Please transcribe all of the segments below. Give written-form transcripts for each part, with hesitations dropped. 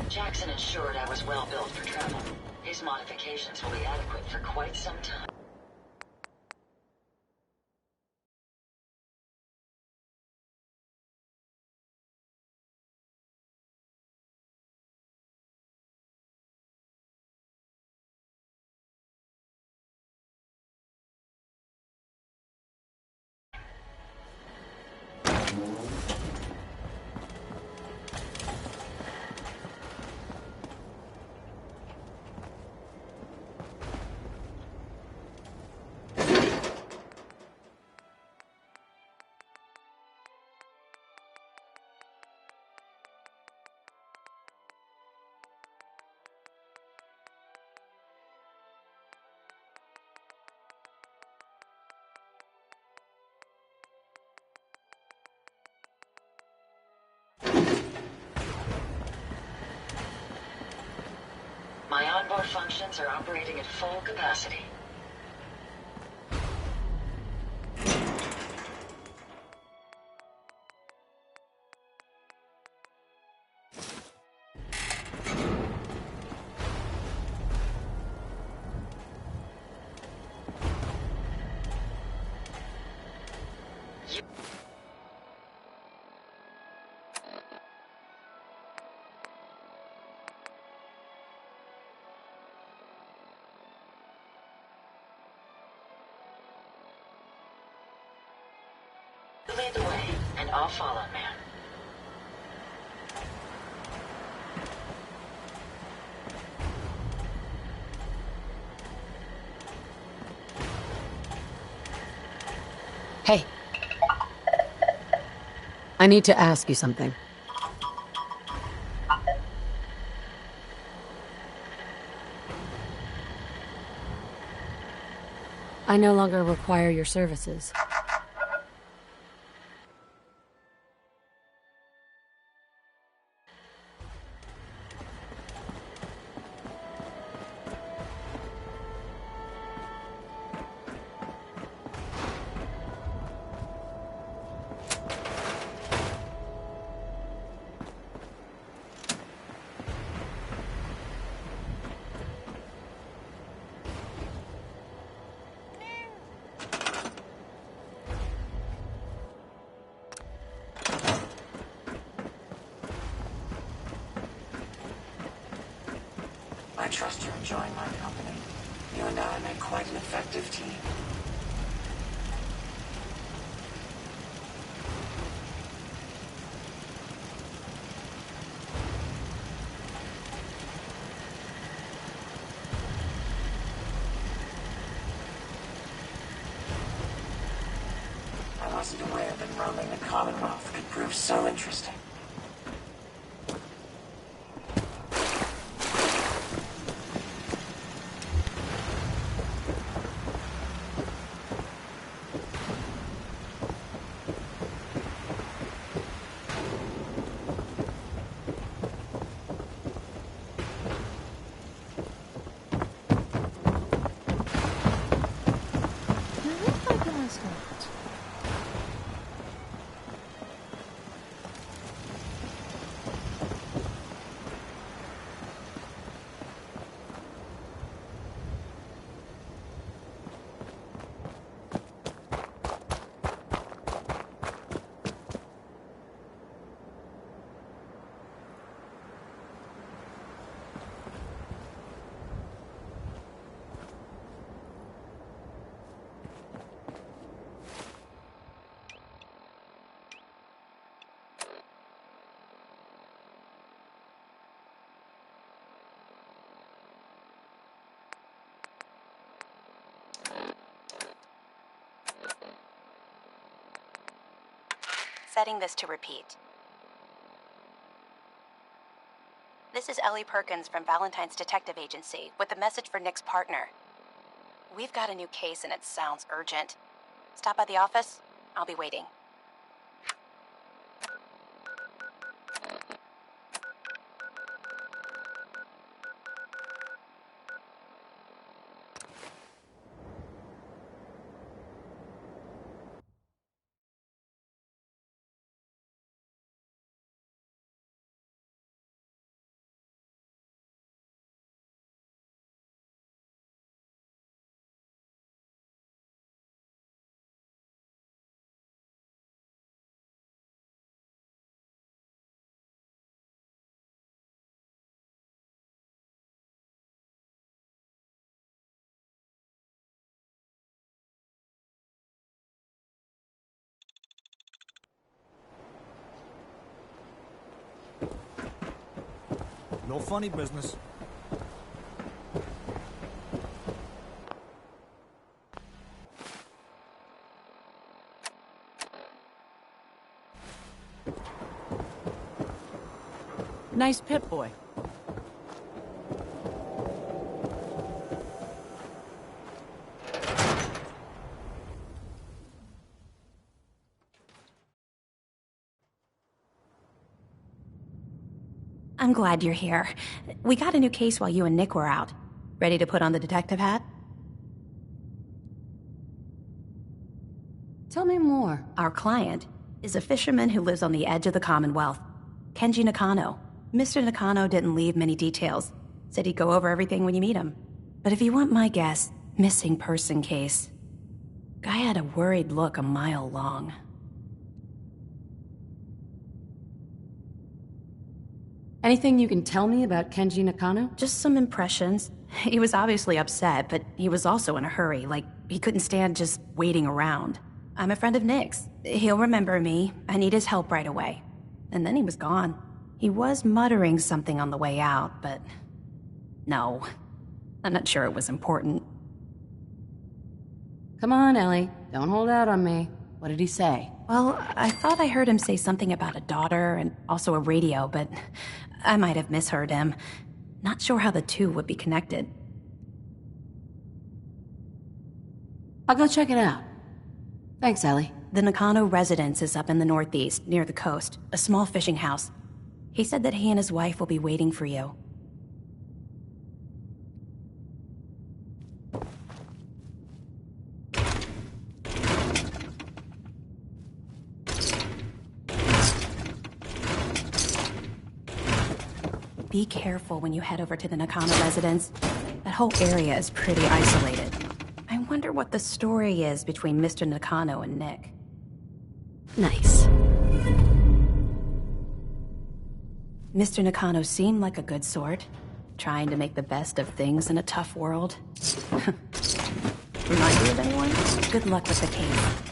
Jackson ensured I was well built for travel. His modifications will be adequate for quite some time. My onboard functions are operating at full capacity. Lead the way, and I'll follow, man. Hey. I need to ask you something. I no longer require your services. I trust you're enjoying my company. You and I make quite an effective team. I wasn't aware that roaming the Commonwealth could prove so interesting. Setting this to repeat. This is Ellie Perkins from Valentine's Detective Agency with a message for Nick's partner. We've got a new case and it sounds urgent. Stop by the office. I'll be waiting. No funny business. Nice Pip-Boy. I'm glad you're here. We got a new case while you and Nick were out. Ready to put on the detective hat? Tell me more. Our client is a fisherman who lives on the edge of the Commonwealth. Kenji Nakano. Mr. Nakano didn't leave many details. Said he'd go over everything when you meet him. But if you want my guess, missing person case. Guy had a worried look a mile long. Anything you can tell me about Kenji Nakano? Just some impressions. He was obviously upset, but he was also in a hurry, like he couldn't stand just waiting around. I'm a friend of Nick's. He'll remember me. I need his help right away. And then he was gone. He was muttering something on the way out, but... no. I'm not sure it was important. Come on, Ellie. Don't hold out on me. What did he say? Well, I thought I heard him say something about a daughter and also a radio, but I might have misheard him. Not sure how the two would be connected. I'll go check it out. Thanks, Ellie. The Nakano residence is up in the northeast, near the coast, a small fishing house. He said that he and his wife will be waiting for you. Be careful when you head over to the Nakano residence. That whole area is pretty isolated. I wonder what the story is between Mr. Nakano and Nick. Nice. Mr. Nakano seemed like a good sort, trying to make the best of things in a tough world. Remind you of anyone? Good luck with the case.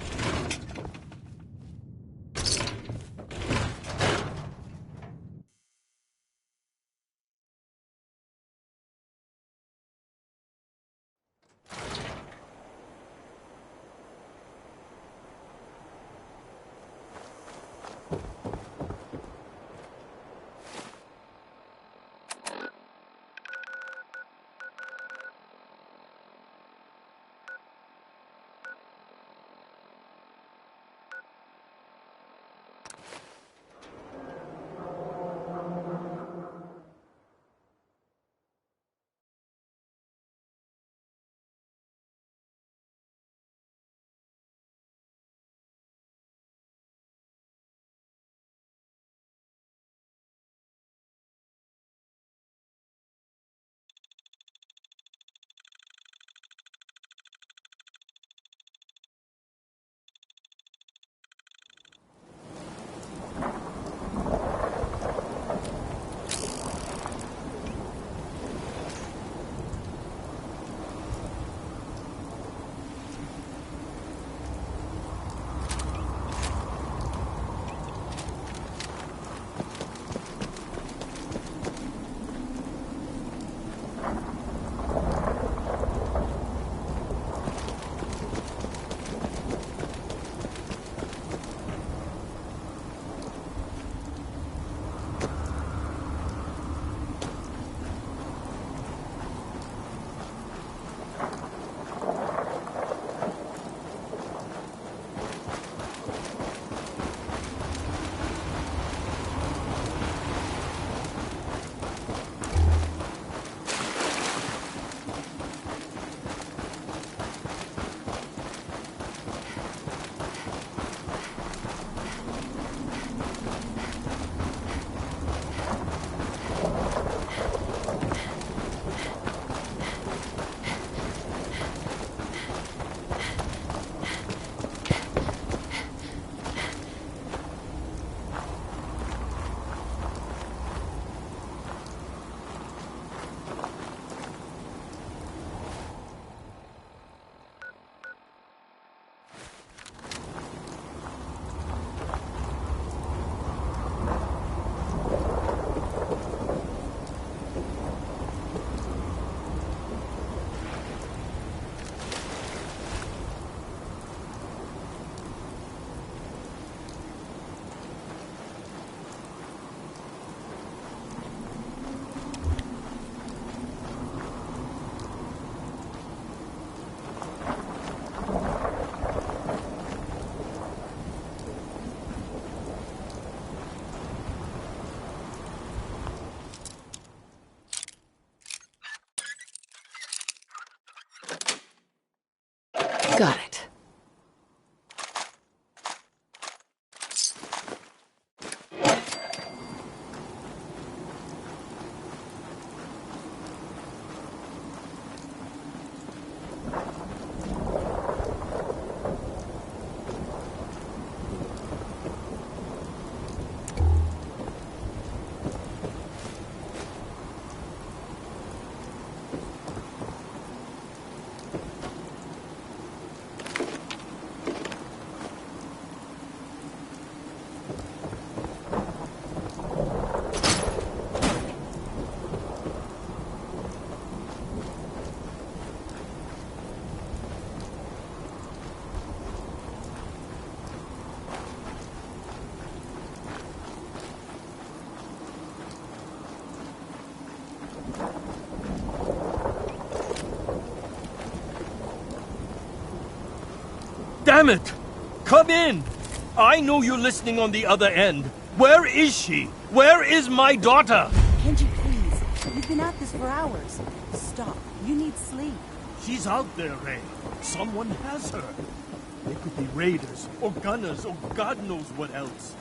Got it. Damn it! Come in! I know you're listening on the other end. Where is she? Where is my daughter? Kenji, please. We've been at this for hours. Stop. You need sleep. She's out there, Ray. Someone has her. They could be raiders, or gunners, or God knows what else.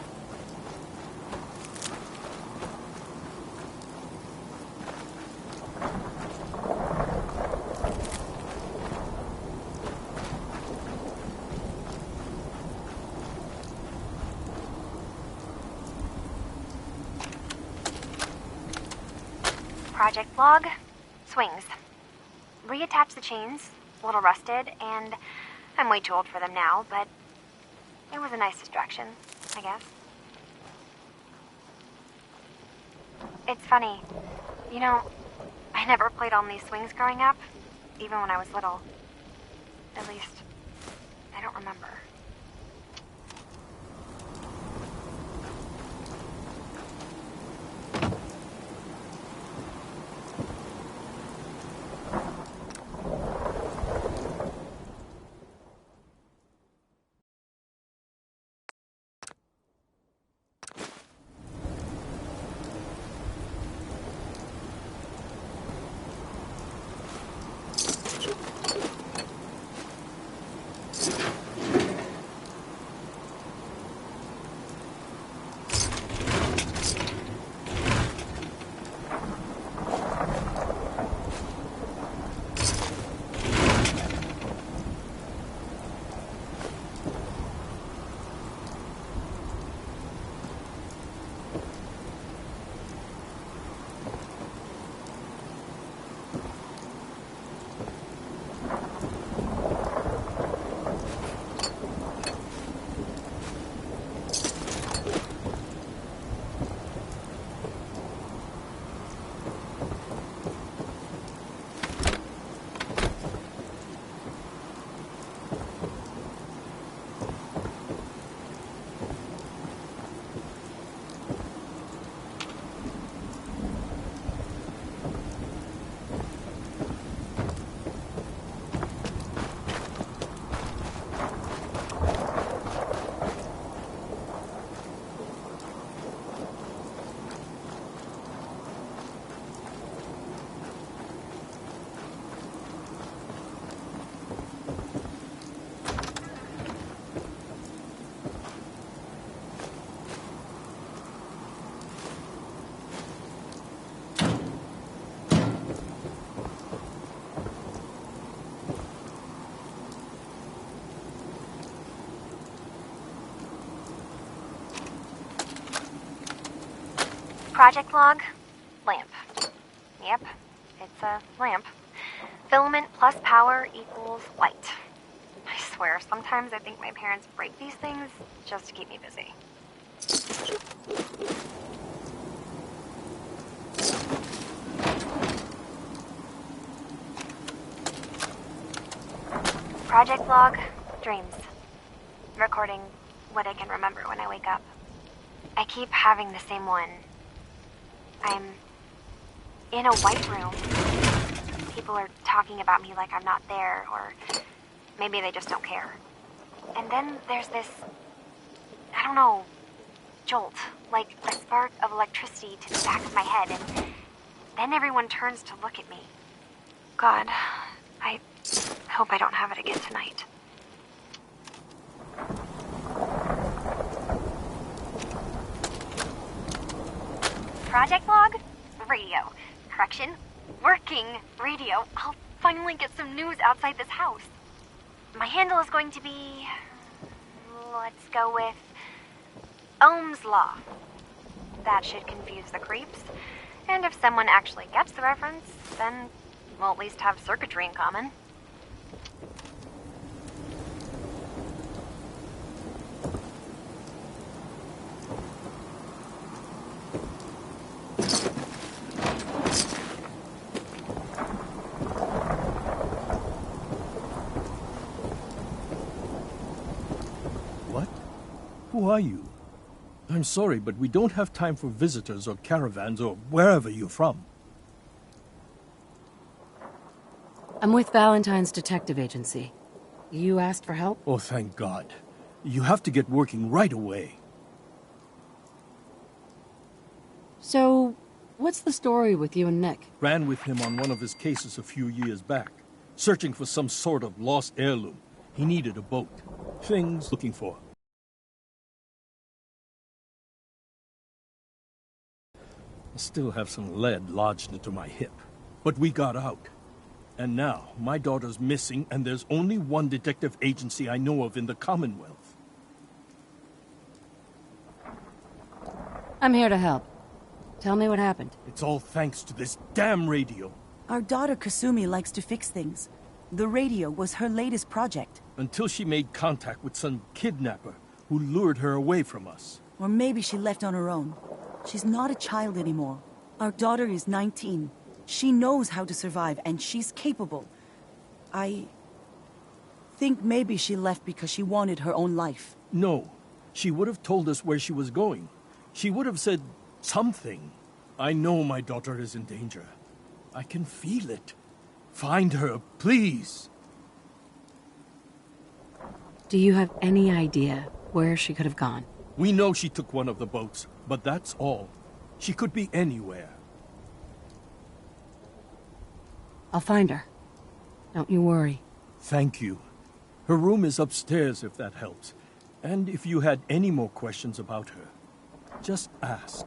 Project log, swings. Reattach the chains, a little rusted, and I'm way too old for them now, but it was a nice distraction, I guess. It's funny, you know, I never played on these swings growing up, even when I was little. At least, I don't remember. Project log, lamp. Yep, it's a lamp. Filament plus power equals light. I swear, sometimes I think my parents break these things just to keep me busy. Project log, dreams. Recording what I can remember when I wake up. I keep having the same one. I'm in a white room. People are talking about me like I'm not there, or maybe they just don't care. And then there's this, I don't know, jolt, like a spark of electricity to the back of my head, and then everyone turns to look at me. God, I hope I don't have it again tonight. Project log? Radio. Correction. Working radio. I'll finally get some news outside this house. My handle is going to be... let's go with... Ohm's Law. That should confuse the creeps. And if someone actually gets the reference, then we'll at least have circuitry in common. What? Who are you? I'm sorry, but we don't have time for visitors or caravans or wherever you're from. I'm with Valentine's Detective Agency. You asked for help? Oh, thank God. You have to get working right away. So, what's the story with you and Nick? Ran with him on one of his cases a few years back, searching for some sort of lost heirloom. He needed a boat. Things looking for. I still have some lead lodged into my hip. But we got out. And now, my daughter's missing, and there's only one detective agency I know of in the Commonwealth. I'm here to help. Tell me what happened. It's all thanks to this damn radio. Our daughter Kasumi likes to fix things. The radio was her latest project. Until she made contact with some kidnapper who lured her away from us. Or maybe she left on her own. She's not a child anymore. Our daughter is 19. She knows how to survive, and she's capable. I think maybe she left because she wanted her own life. No. She would have told us where she was going. She would have said something. I know my daughter is in danger. I can feel it. Find her, please. Do you have any idea where she could have gone? We know she took one of the boats, but that's all. She could be anywhere. I'll find her. Don't you worry. Thank you. Her room is upstairs, if that helps. And if you had any more questions about her, just ask.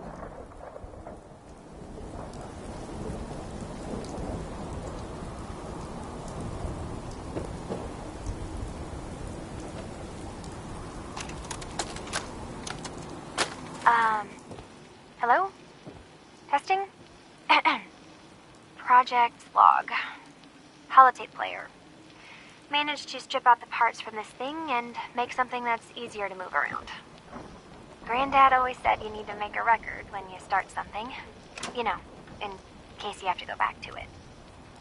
Hello? Testing? Project log. Holotape player. Managed to strip out the parts from this thing and make something that's easier to move around. Granddad always said you need to make a record when you start something. You know, in case you have to go back to it.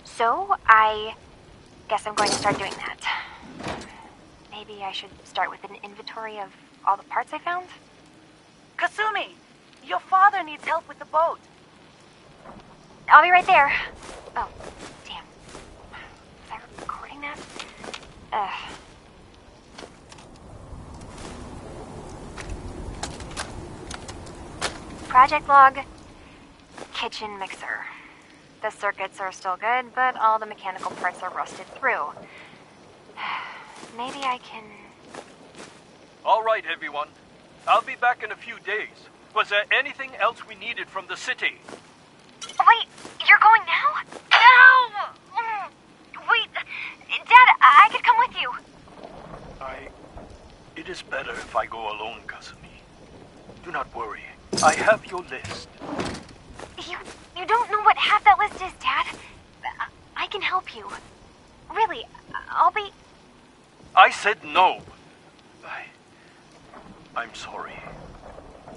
So, I guess I'm going to start doing that. Maybe I should start with an inventory of all the parts I found? Kasumi! Your father needs help with the boat. I'll be right there. Oh, damn. Was I recording that? Project log. Kitchen mixer. The circuits are still good, but all the mechanical parts are rusted through. Maybe I can... All right, everyone. I'll be back in a few days. Was there anything else we needed from the city? Wait, you're going now? No! Wait, Dad, I could come with you. It is better if I go alone, Kasumi. Do not worry. I have your list. You don't know what half that list is, Dad. I can help you. Really, I'll be... I said no. I'm sorry.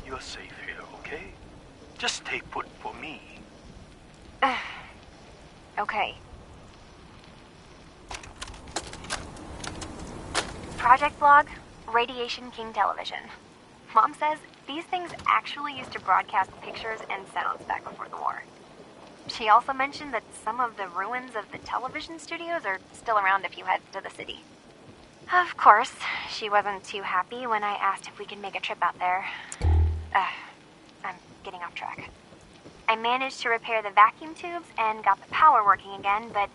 You're safe here, okay? Just stay put for me. Okay. Project log, Radiation King Television. Mom says these things actually used to broadcast pictures and sounds back before the war. She also mentioned that some of the ruins of the television studios are still around if you head to the city. Of course, she wasn't too happy when I asked if we could make a trip out there. I'm getting off track. I managed to repair the vacuum tubes and got the power working again, but,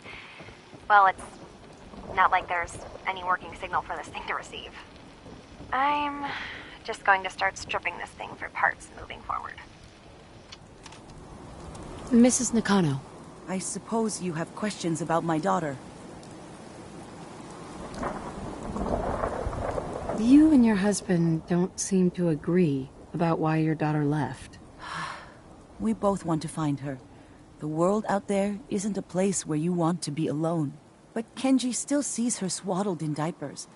well, it's not like there's any working signal for this thing to receive. I'm just going to start stripping this thing for parts moving forward. Mrs. Nakano. I suppose you have questions about my daughter. You and your husband don't seem to agree about why your daughter left. We both want to find her. The world out there isn't a place where you want to be alone. But Kenji still sees her swaddled in diapers.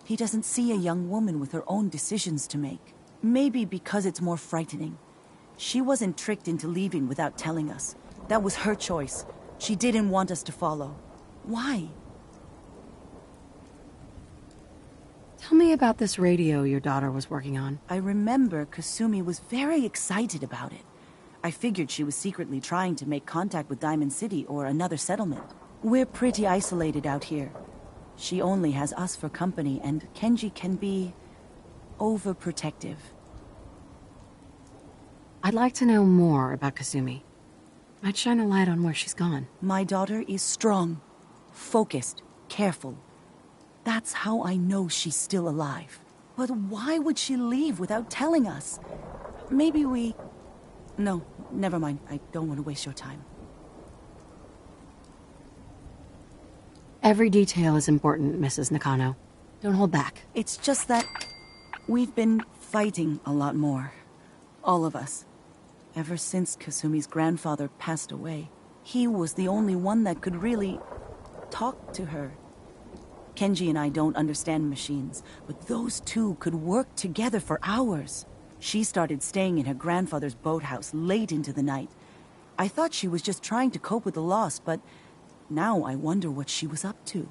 He doesn't see a young woman with her own decisions to make. Maybe because it's more frightening. She wasn't tricked into leaving without telling us. That was her choice. She didn't want us to follow. Why? Tell me about this radio your daughter was working on. I remember Kasumi was very excited about it. I figured she was secretly trying to make contact with Diamond City or another settlement. We're pretty isolated out here. She only has us for company, and Kenji can be overprotective. I'd like to know more about Kasumi. Might shine a light on where she's gone. My daughter is strong, focused, careful. That's how I know she's still alive. But why would she leave without telling us? Maybe we... No, never mind. I don't want to waste your time. Every detail is important, Mrs. Nakano. Don't hold back. It's just that we've been fighting a lot more. All of us. Ever since Kasumi's grandfather passed away. He was the only one that could really talk to her. Kenji and I don't understand machines, but those two could work together for hours. She started staying in her grandfather's boathouse late into the night. I thought she was just trying to cope with the loss, but now I wonder what she was up to.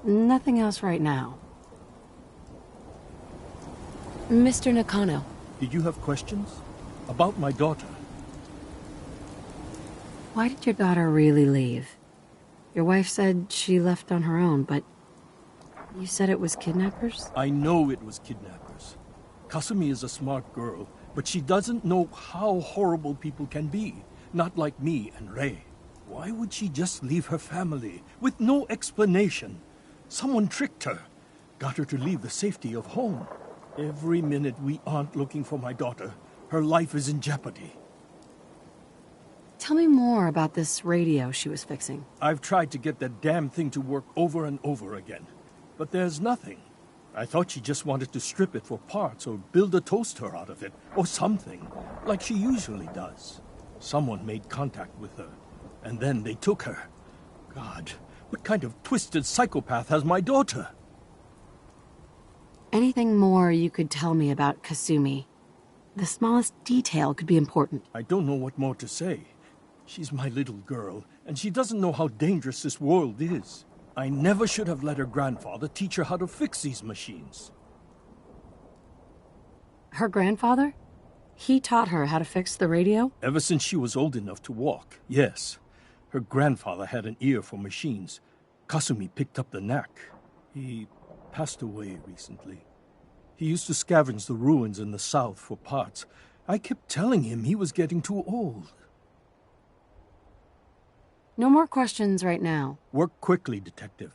Nothing else right now. Mr. Nakano. Did you have questions? About my daughter? Why did your daughter really leave? Your wife said she left on her own, but you said it was kidnappers? I know it was kidnappers. Kasumi is a smart girl, but she doesn't know how horrible people can be. Not like me and Rei. Why would she just leave her family with no explanation? Someone tricked her. Got her to leave the safety of home. Every minute we aren't looking for my daughter, her life is in jeopardy. Tell me more about this radio she was fixing. I've tried to get that damn thing to work over and over again, but there's nothing. I thought she just wanted to strip it for parts or build a toaster out of it, or something, like she usually does. Someone made contact with her, and then they took her. God, what kind of twisted psychopath has my daughter? Anything more you could tell me about Kasumi? The smallest detail could be important. I don't know what more to say. She's my little girl, and she doesn't know how dangerous this world is. I never should have let her grandfather teach her how to fix these machines. Her grandfather? He taught her how to fix the radio? Ever since she was old enough to walk, yes. Her grandfather had an ear for machines. Kasumi picked up the knack. He passed away recently. He used to scavenge the ruins in the south for parts. I kept telling him he was getting too old. No more questions right now. Work quickly, Detective.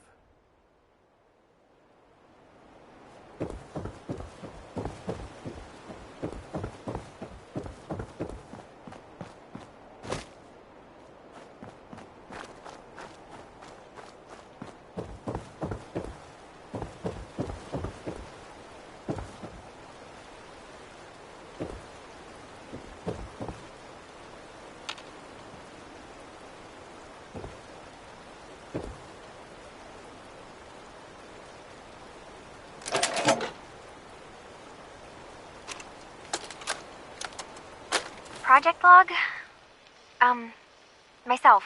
Project log? Myself.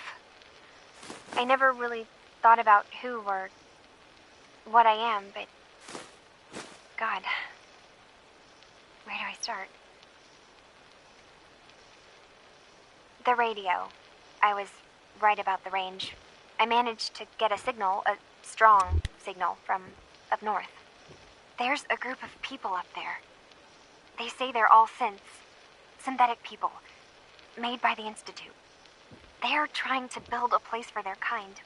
I never really thought about who or what I am, but... God. Where do I start? The radio. I was right about the range. I managed to get a signal, a strong signal, from up north. There's a group of people up there. They say they're all synths. Synthetic people, made by the Institute. They are trying to build a place for their kind,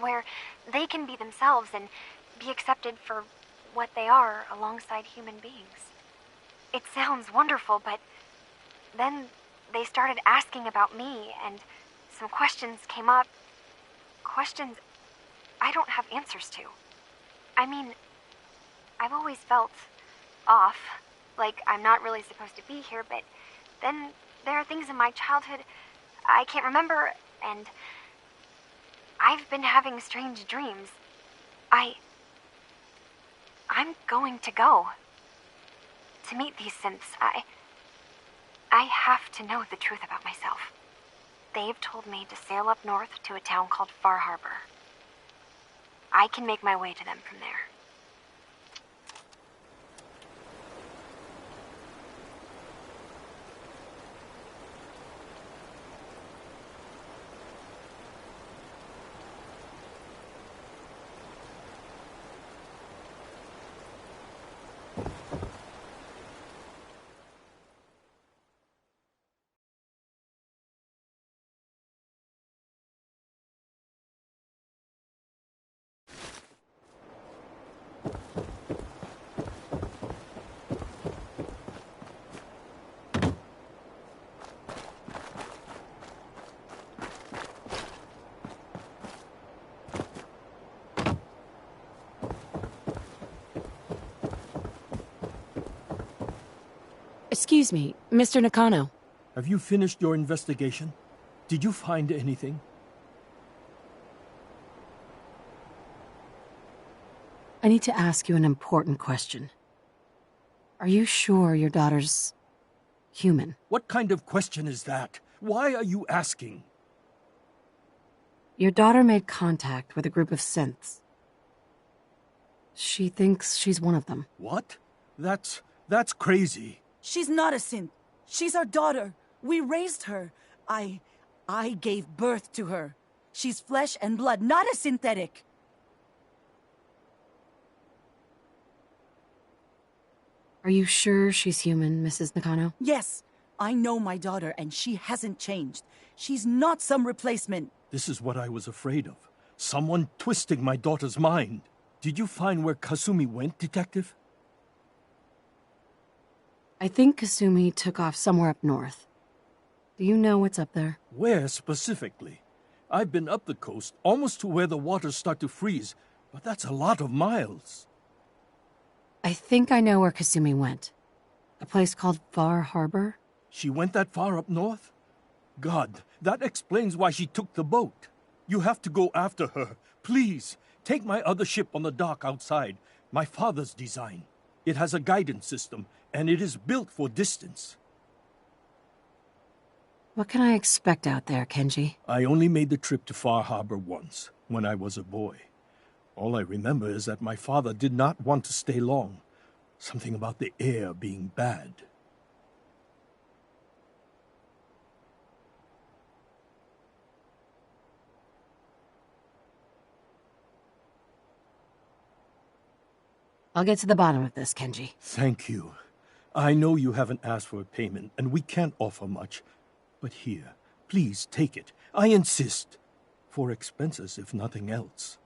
where they can be themselves and be accepted for what they are alongside human beings. It sounds wonderful, but then they started asking about me, and some questions came up. Questions I don't have answers to. I mean, I've always felt off, like I'm not really supposed to be here, but then there are things in my childhood I can't remember, and I've been having strange dreams. I'm going to go. To meet these synths, I have to know the truth about myself. They've told me to sail up north to a town called Far Harbor. I can make my way to them from there. Excuse me, Mr. Nakano. Have you finished your investigation? Did you find anything? I need to ask you an important question. Are you sure your daughter's human? What kind of question is that? Why are you asking? Your daughter made contact with a group of synths. She thinks she's one of them. What? That's crazy. She's not a synth. She's our daughter. We raised her. I gave birth to her. She's flesh and blood, not a synthetic. Are you sure she's human, Mrs. Nakano? Yes, I know my daughter, and she hasn't changed. She's not some replacement. This is what I was afraid of. Someone twisting my daughter's mind. Did you find where Kasumi went, Detective? I think Kasumi took off somewhere up north. Do you know what's up there? Where specifically? I've been up the coast, almost to where the waters start to freeze, but that's a lot of miles. I think I know where Kasumi went. A place called Far Harbor? She went that far up north? God, that explains why she took the boat. You have to go after her. Please, take my other ship on the dock outside. My father's design. It has a guidance system, and it is built for distance. What can I expect out there, Kenji? I only made the trip to Far Harbor once, when I was a boy. All I remember is that my father did not want to stay long. Something about the air being bad. I'll get to the bottom of this, Kenji. Thank you. I know you haven't asked for a payment, and we can't offer much. But here, please take it. I insist. For expenses, if nothing else.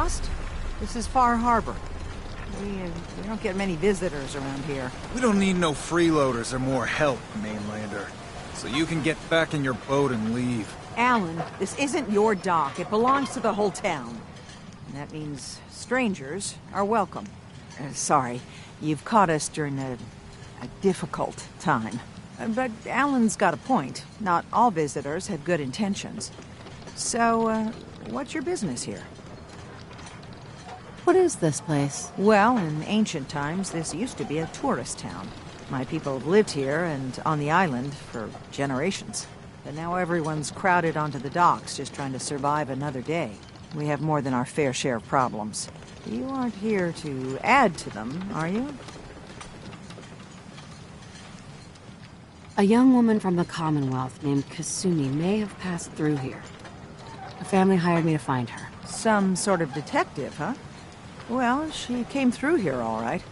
lost? This is Far Harbor. We don't get many visitors around here. We don't need no freeloaders or more help, mainlander. So you can get back in your boat and leave. Alan, this isn't your dock. It belongs to the whole town. And that means strangers are welcome. Sorry, you've caught us during a difficult time. But Alan's got a point. Not all visitors have good intentions. So, what's your business here? What is this place? Well, in ancient times, this used to be a tourist town. My people have lived here and on the island for generations. But now everyone's crowded onto the docks, just trying to survive another day. We have more than our fair share of problems. You aren't here to add to them, are you? A young woman from the Commonwealth named Kasumi may have passed through here. Her family hired me to find her. Some sort of detective, huh? Well, she came through here all right.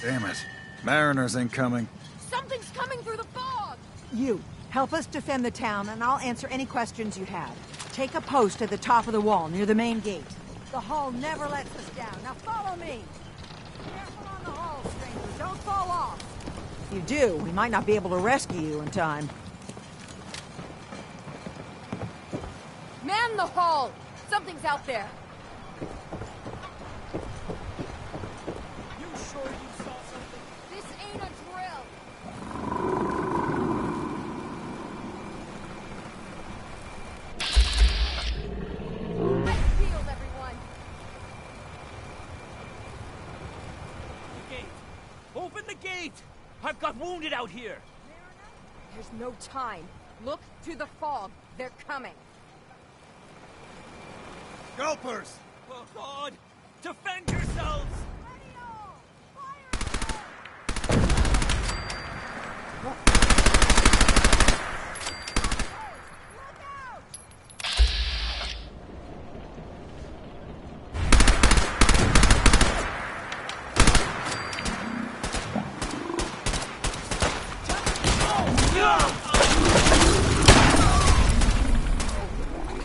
Damn it. Mariners incoming. Something's coming through the fog! You, help us defend the town, and I'll answer any questions you have. Take a post at the top of the wall, near the main gate. The hull never lets us down. Now follow me! Careful on the hull, stranger. Don't fall off! If you do, we might not be able to rescue you in time. Man the hull! Something's out there! You sure you saw something? This ain't a drill! Get healed, everyone! The gate! Open the gate! I've got wounded out here! There's no time. Look to the fog. They're coming. Gulpers! Oh, God! Defend yourselves!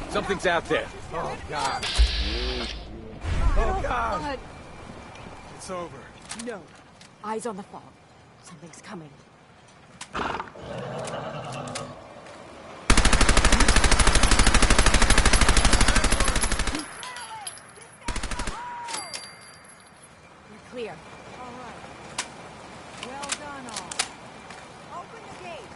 Something's out there. Oh, God. Oh, God. It's over. No. Eyes on the fog. Something's coming. We're clear. All right. Well done, all. Open the gate.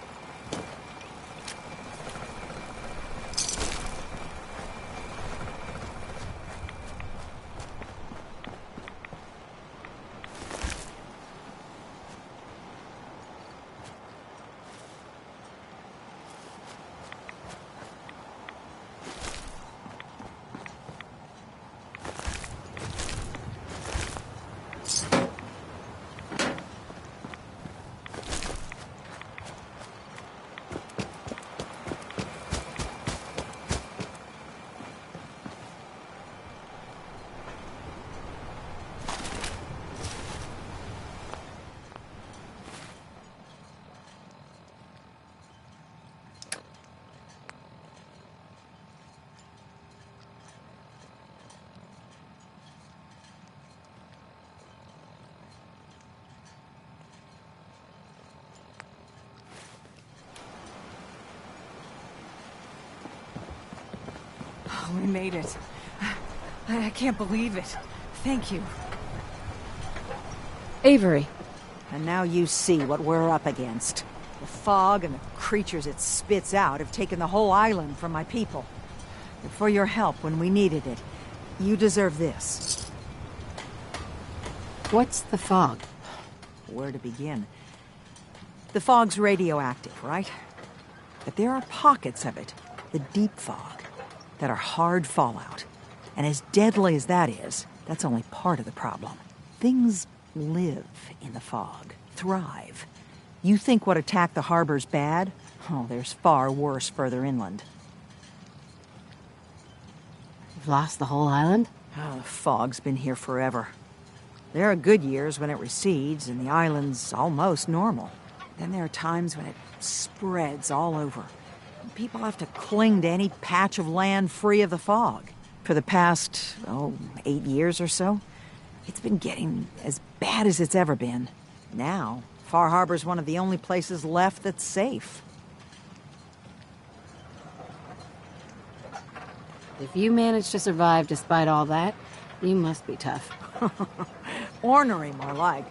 We made it. I can't believe it. Thank you. Avery. And now you see what we're up against. The fog and the creatures it spits out have taken the whole island from my people. But for your help when we needed it, you deserve this. What's the fog? Where to begin? The fog's radioactive, right? But there are pockets of it, the deep fog, that are hard fallout. And as deadly as that is, that's only part of the problem. Things live in the fog, thrive. You think what attacked the harbor's bad? Oh, there's far worse further inland. You've lost the whole island? Oh, the fog's been here forever. There are good years when it recedes and the island's almost normal. Then there are times when it spreads all over. people have to cling to any patch of land free of the fog? For the past, 8 years or so, it's been getting as bad as it's ever been. Now, Far Harbor's one of the only places left that's safe. If you managed to survive despite all that, you must be tough. Ornery, more like.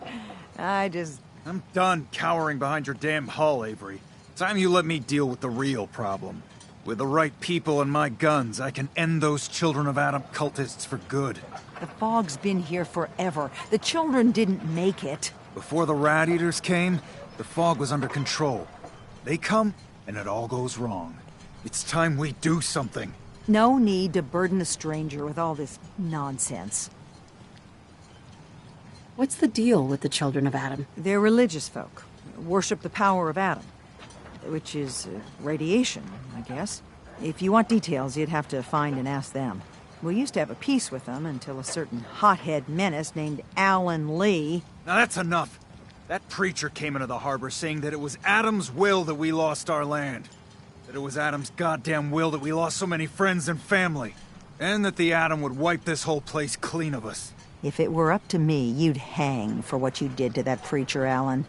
I'm done cowering behind your damn hull, Avery. Time you let me deal with the real problem. With the right people and my guns, I can end those Children of Adam cultists for good. The fog's been here forever. The children didn't make it. Before the Rat Eaters came, the fog was under control. They come, and it all goes wrong. It's time we do something. No need to burden a stranger with all this nonsense. What's the deal with the Children of Adam? They're religious folk. Worship the power of Adam. Which is radiation, I guess. If you want details, you'd have to find and ask them. We used to have a peace with them until a certain hothead menace named Alan Lee... Now that's enough. That preacher came into the harbor saying that it was Adam's will that we lost our land. That it was Adam's goddamn will that we lost so many friends and family. And that the Adam would wipe this whole place clean of us. If it were up to me, you'd hang for what you did to that preacher, Alan.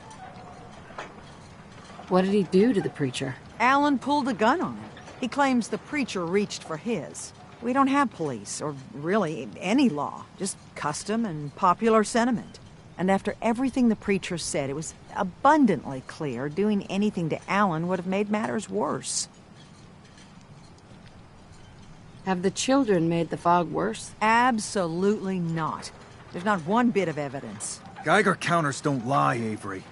What did he do to the preacher? Alan pulled a gun on him. He claims the preacher reached for his. We don't have police, or really any law, just custom and popular sentiment. And after everything the preacher said, it was abundantly clear doing anything to Alan would have made matters worse. Have the children made the fog worse? Absolutely not. There's not one bit of evidence. Geiger counters don't lie, Avery.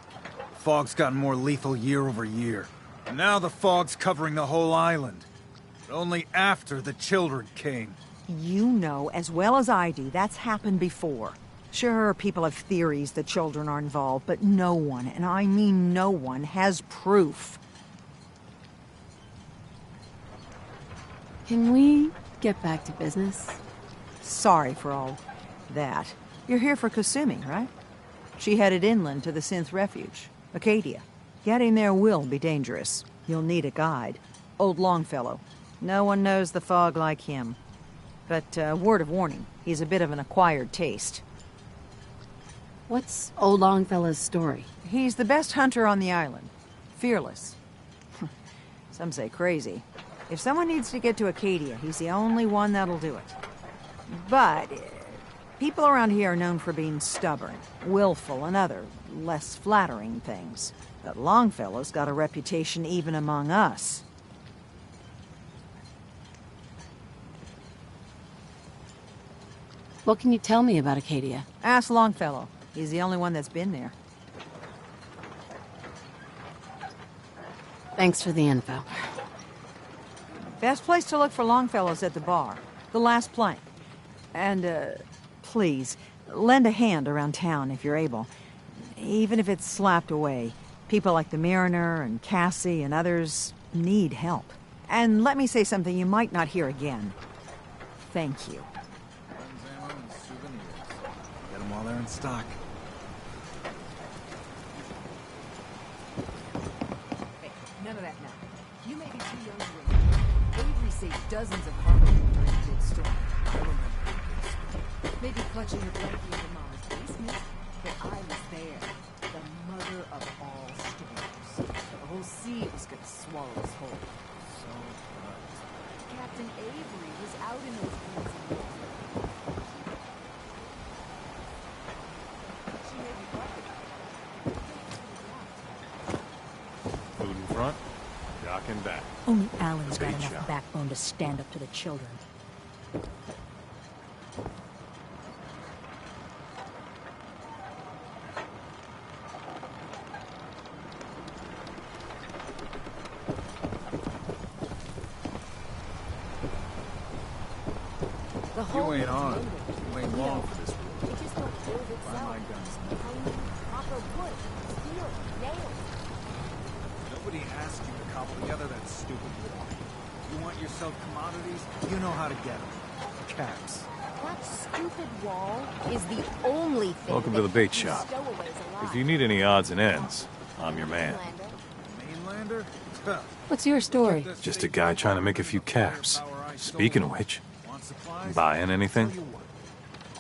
The fog's gotten more lethal year over year. And now the fog's covering the whole island. But only after the children came. You know as well as I do that's happened before. Sure, people have theories that children are involved, but no one, and I mean no one, has proof. Can we get back to business? Sorry for all that. You're here for Kasumi, right? She headed inland to the Synth Refuge, Arcadia. Getting there will be dangerous. You'll need a guide. Old Longfellow. No one knows the fog like him. But, word of warning, he's a bit of an acquired taste. What's old Longfellow's story? He's the best hunter on the island. Fearless. Some say crazy. If someone needs to get to Arcadia, he's the only one that'll do it. But people around here are known for being stubborn, willful, and other, less flattering things. But Longfellow's got a reputation even among us. What can you tell me about Arcadia? Ask Longfellow. He's the only one that's been there. Thanks for the info. Best place to look for Longfellow's at the bar. The last plank. And, please, lend a hand around town if you're able. Even if it's slapped away. People like the Mariner and Cassie and others need help. And let me say something you might not hear again. Thank you. Get them while they're in stock. Hey, none of that now. You may be too young to remember. Avery saved dozens of harbors during a big storm. I remember this. Maybe clutching your blankie in your mom's basement, but I was there. The mother of all storms. The whole sea was gonna swallow us whole. So right. Captain Avery was out in those woods. She made me bucket. Food in front, dock in back. Only Alan's got Great enough job. backbone to stand up to the children. You ain't on. You ain't long for this rule. It just don't build Buy itself. my guns. How you need proper wood, steel, nails. Nobody asked you to cobble together that stupid wall. You want yourself commodities? You know how to get them. Caps. That stupid wall is the only thing. Welcome that to the bait keeps shop. stowaways alive. If you need any odds and ends, I'm your man. Lander. Mainlander? What's your story? Just a guy trying to make a few caps. Speaking of which, buying anything?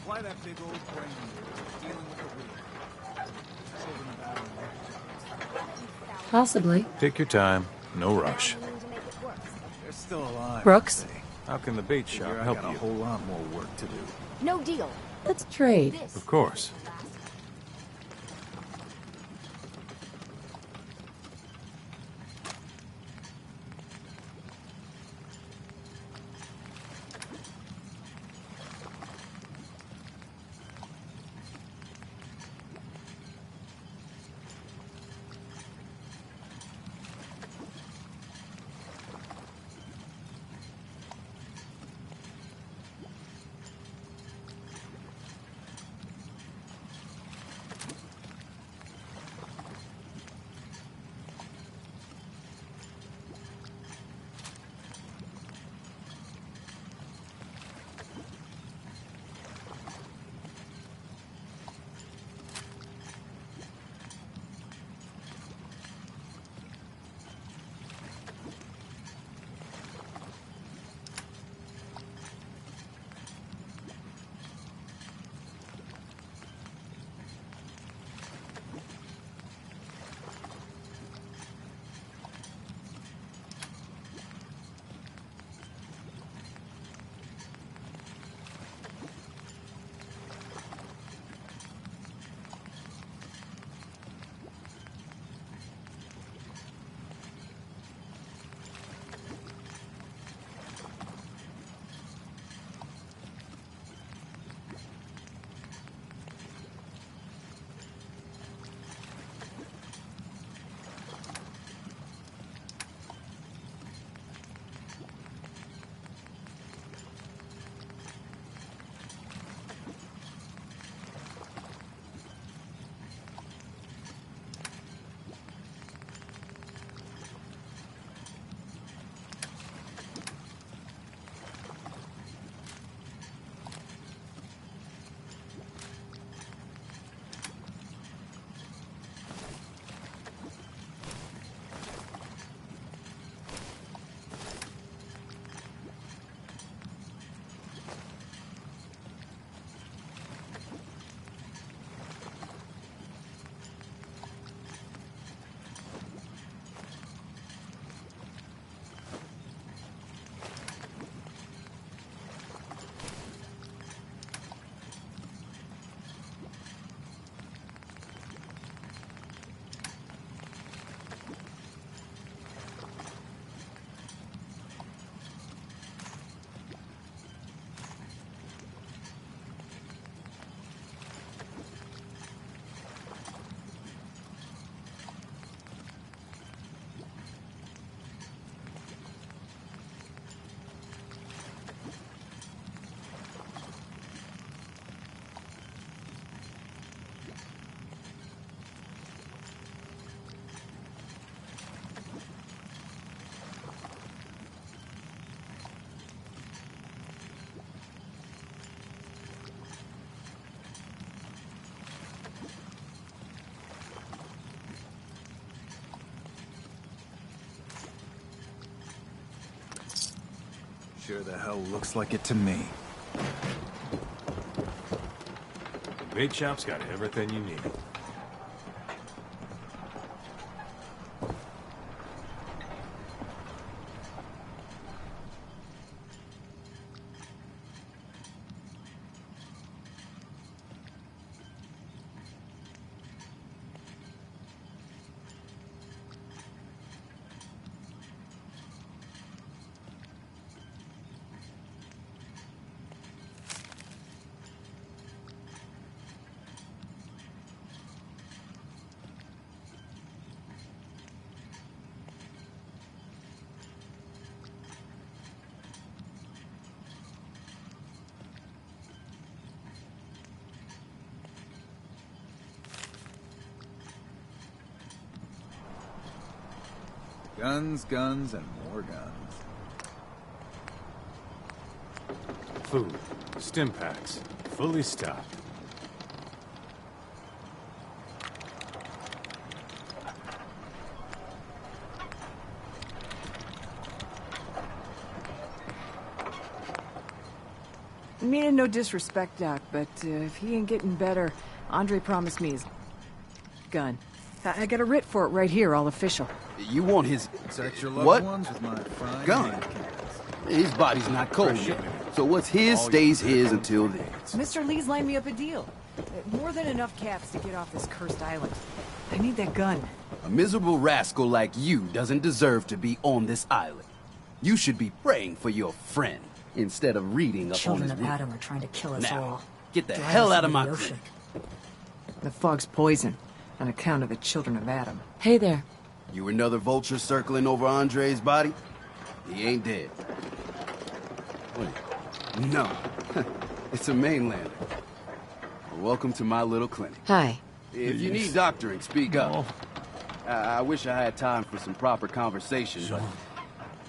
Why that big old brain dealing with the wheel? Possibly. Take your time. No rush. They're still alive. Brooks? How can the bait shop I help got a you? whole lot more work to do. No deal. Let's trade. Of course. Sure the hell looks like it to me. The bait shop's got everything you need. Guns, guns, and more guns. Food. Stim packs. Fully stocked. Meaning no disrespect, Doc, but if he ain't getting better, Andre promised me his gun. I got a writ for it right here, all official. You want his... Protect your loved what? ones with my frying Gun? hand cannons. His body's not cold yet. So what's his stays his until then. Mr. Lee's lined me up a deal. More than enough caps to get off this cursed island. I need that gun. A miserable rascal like you doesn't deserve to be on this island. You should be praying for your friend instead of reading up on Children his of route. Adam are trying to kill us Now, all. get the Drive hell us out of into my the clinic. ocean. The fog's poison, on account of the children of Adam. Hey there. You another vulture circling over Andre's body? He ain't dead. Wait, no. It's a mainlander. Welcome to my little clinic. Hi. If you need doctoring, speak up. I wish I had time for some proper conversation, but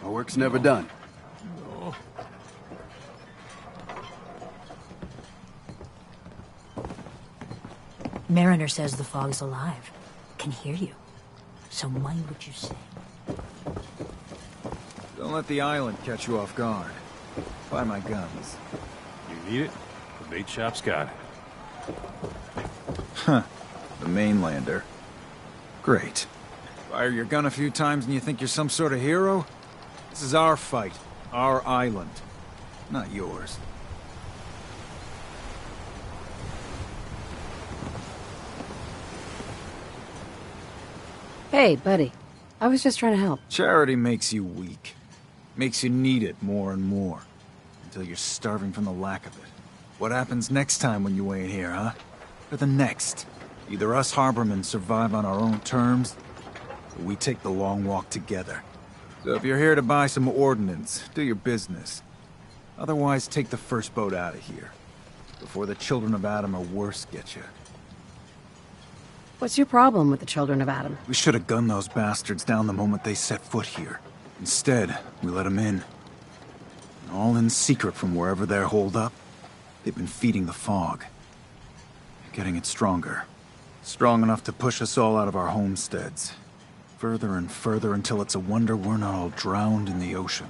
my work's never done. Mariner says the fog's alive. Can hear you. So mind what you say. Don't let the island catch you off guard. Buy my guns. You need it? The bait shop's got it. Huh. The mainlander. Great. Fire your gun a few times and you think you're some sort of hero? This is our fight. Our island. Not yours. Hey, buddy. I was just trying to help. Charity makes you weak. Makes you need it more and more. Until you're starving from the lack of it. What happens next time when you ain't here, huh? Or the next? Either us harbormen survive on our own terms, or we take the long walk together. So if you're here to buy some ordnance, do your business. Otherwise, take the first boat out of here. Before the children of Adam or worse get you. What's your problem with the children of Adam? We should have gunned those bastards down the moment they set foot here. Instead, we let them in. And all in secret from wherever they're holed up. They've been feeding the fog. Getting it stronger. Strong enough to push us all out of our homesteads. Further and further until it's a wonder we're not all drowned in the ocean.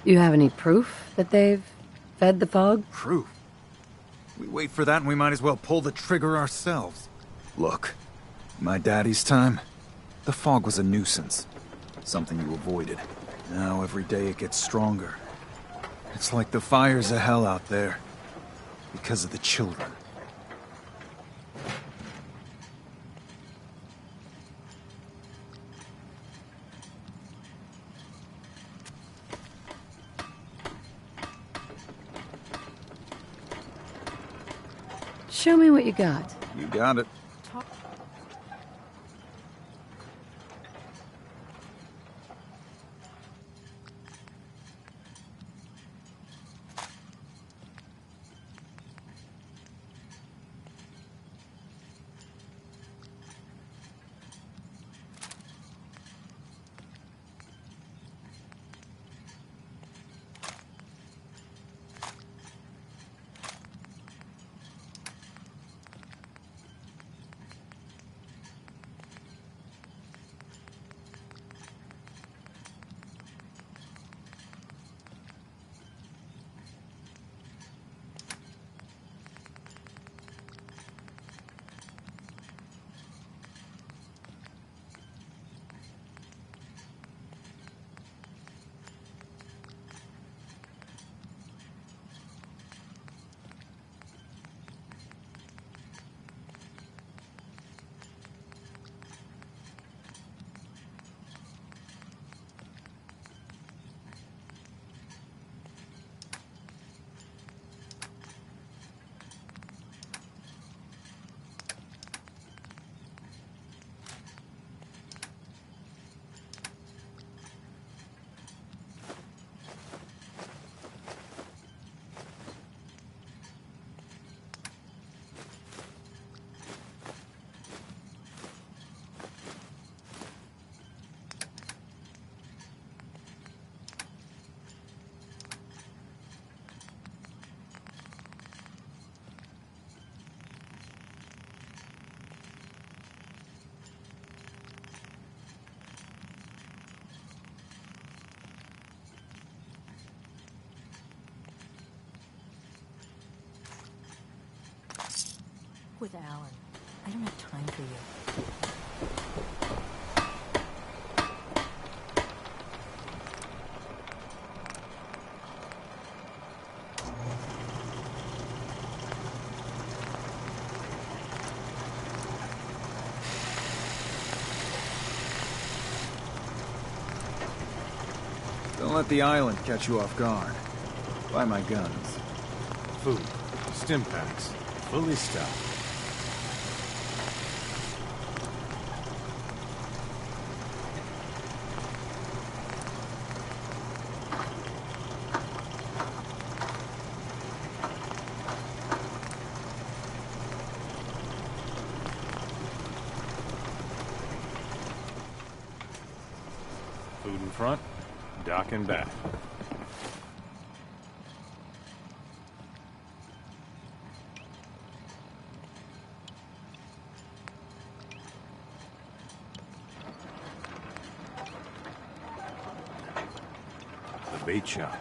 You have any proof that they've fed the fog? Proof? We wait for that and we might as well pull the trigger ourselves. Look, in my daddy's time, the fog was a nuisance. Something you avoided. Now every day it gets stronger. It's like the fires of hell out there. Because of the children. Show me what you got. You got it. with Alan. I don't have time for you. Don't let the island catch you off guard. Buy my guns. Food. Stim packs. Fully stocked. Food in front, dock in back. The bait shop.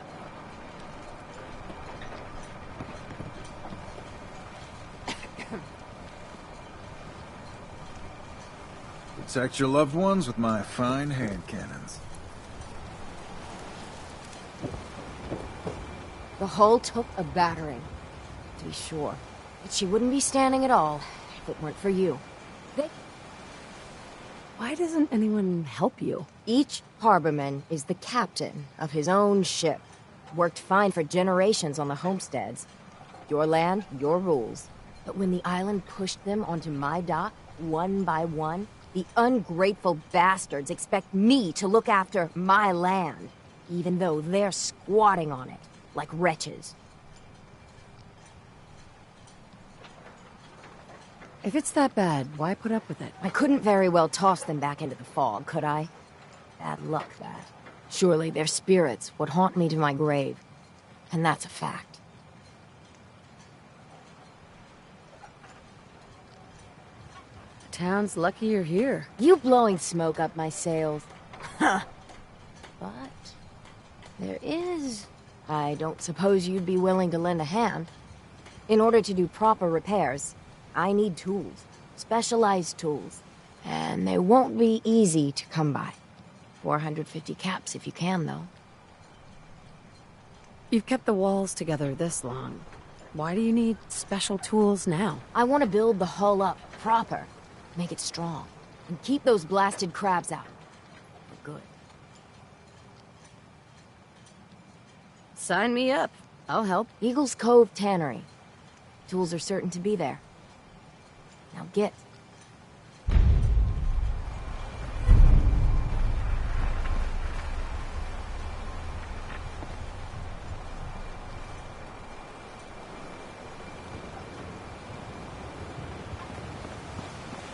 Protect your loved ones with my fine hand cannons. The hull took a battering, to be sure. But she wouldn't be standing at all if it weren't for you. Why doesn't anyone help you? Each harborman is the captain of his own ship. Worked fine for generations on the homesteads. Your land, your rules. But when the island pushed them onto my dock, one by one, the ungrateful bastards expect me to look after my land, even though they're squatting on it, like wretches. If it's that bad, why put up with it? I couldn't very well toss them back into the fog, could I? Bad luck, that. Surely their spirits would haunt me to my grave. And that's a fact. The town's lucky you're here. You blowing smoke up my sails. Huh. But there is... I don't suppose you'd be willing to lend a hand. In order to do proper repairs, I need tools. Specialized tools. And they won't be easy to come by. 450 caps if you can, though. You've kept the walls together this long. Why do you need special tools now? I want to build the hull up proper. Make it strong. And keep those blasted crabs out. For good. Sign me up. I'll help. Eagle's Cove Tannery. Tools are certain to be there. Now get.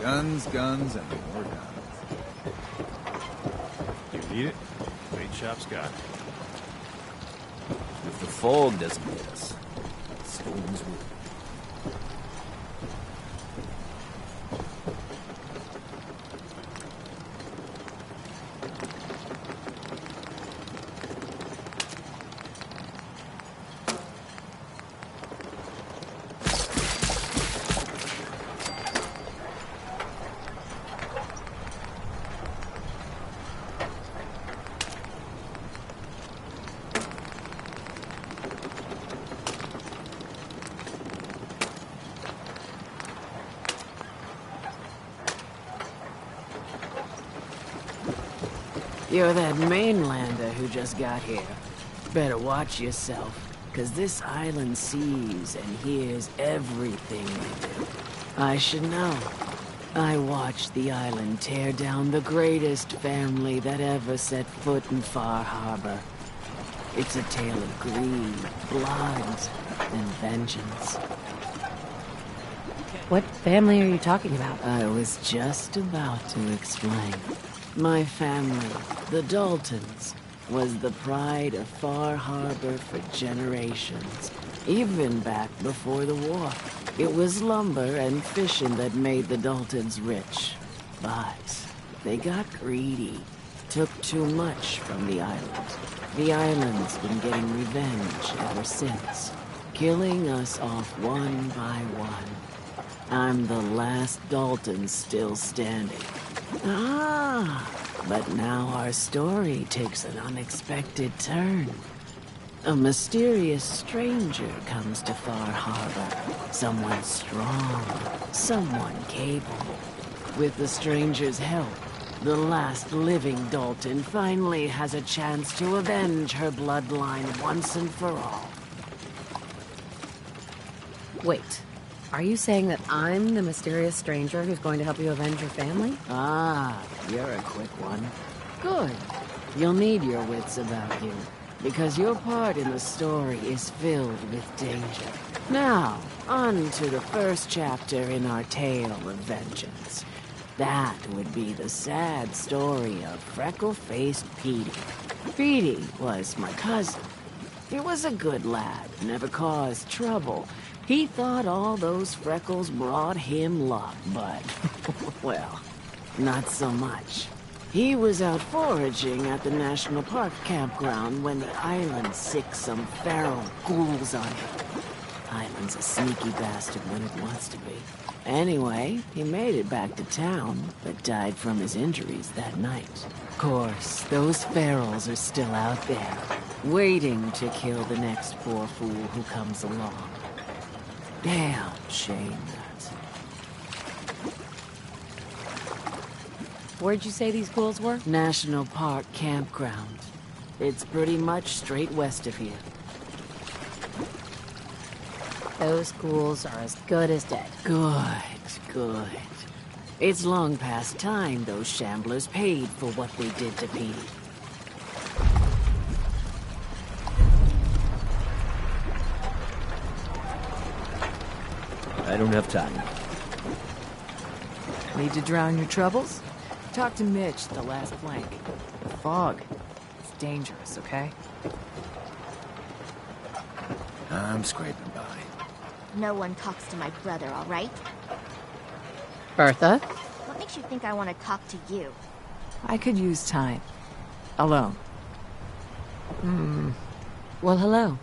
Guns, guns, and more guns. You need it? Bait shop's got it. If the fog doesn't hit us, storms will. You're that mainlander who just got here. Better watch yourself, 'cause this island sees and hears everything we do. I should know. I watched the island tear down the greatest family that ever set foot in Far Harbor. It's a tale of greed, blood, and vengeance. What family are you talking about? I was just about to explain. My family, the Daltons, was the pride of Far Harbor for generations, even back before the war. It was lumber and fishing that made the Daltons rich. But they got greedy, took too much from the island. The island's been getting revenge ever since, killing us off one by one. I'm the last Dalton still standing. Ah, but now our story takes an unexpected turn. A mysterious stranger comes to Far Harbor. Someone strong, someone capable. With the stranger's help, the last living Dalton finally has a chance to avenge her bloodline once and for all. Wait, are you saying that I'm the mysterious stranger who's going to help you avenge your family? Ah, you're a quick one. Good. You'll need your wits about you, because your part in the story is filled with danger. Now, on to the first chapter in our tale of vengeance. That would be the sad story of freckle-faced Petey. Petey was my cousin. He was a good lad, never caused trouble. He thought all those freckles brought him luck, but, well, not so much. He was out foraging at the National Park campground when the island sicked some feral ghouls on him. Island's a sneaky bastard when it wants to be. Anyway, he made it back to town, but died from his injuries that night. Of course, those ferals are still out there, waiting to kill the next poor fool who comes along. Damn shame that. Where'd you say these ghouls were? National Park campground. It's pretty much straight west of here. Those ghouls are as good as dead. Good, good. It's long past time those shamblers paid for what they did to Petey. I don't have time. Need to drown your troubles? Talk to Mitch, the last flank. The fog. It's dangerous, okay? I'm scraping by. No one talks to my brother, all right? Bertha? What makes you think I want to talk to you? I could use time. Alone. Well, hello.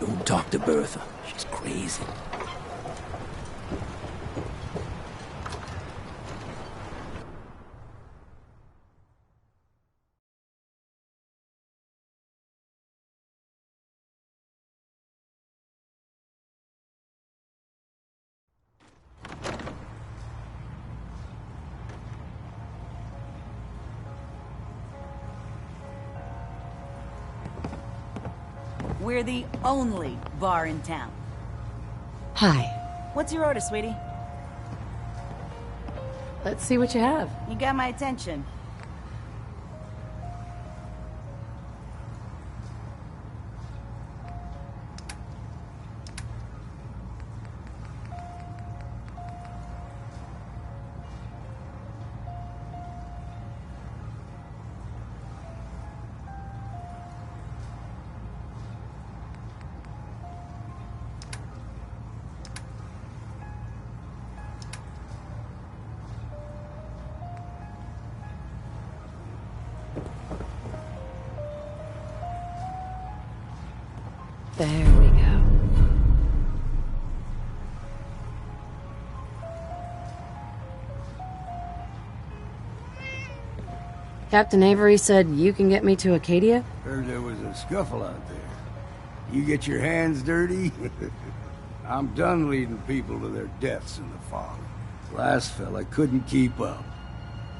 Don't talk to Bertha. She's crazy. We're the only bar in town. Hi. What's your order, sweetie? Let's see what you have. You got my attention. There we go. Captain Avery said you can get me to Arcadia? Heard there was a scuffle out there. You get your hands dirty? I'm done leading people to their deaths in the fog. Last fella couldn't keep up.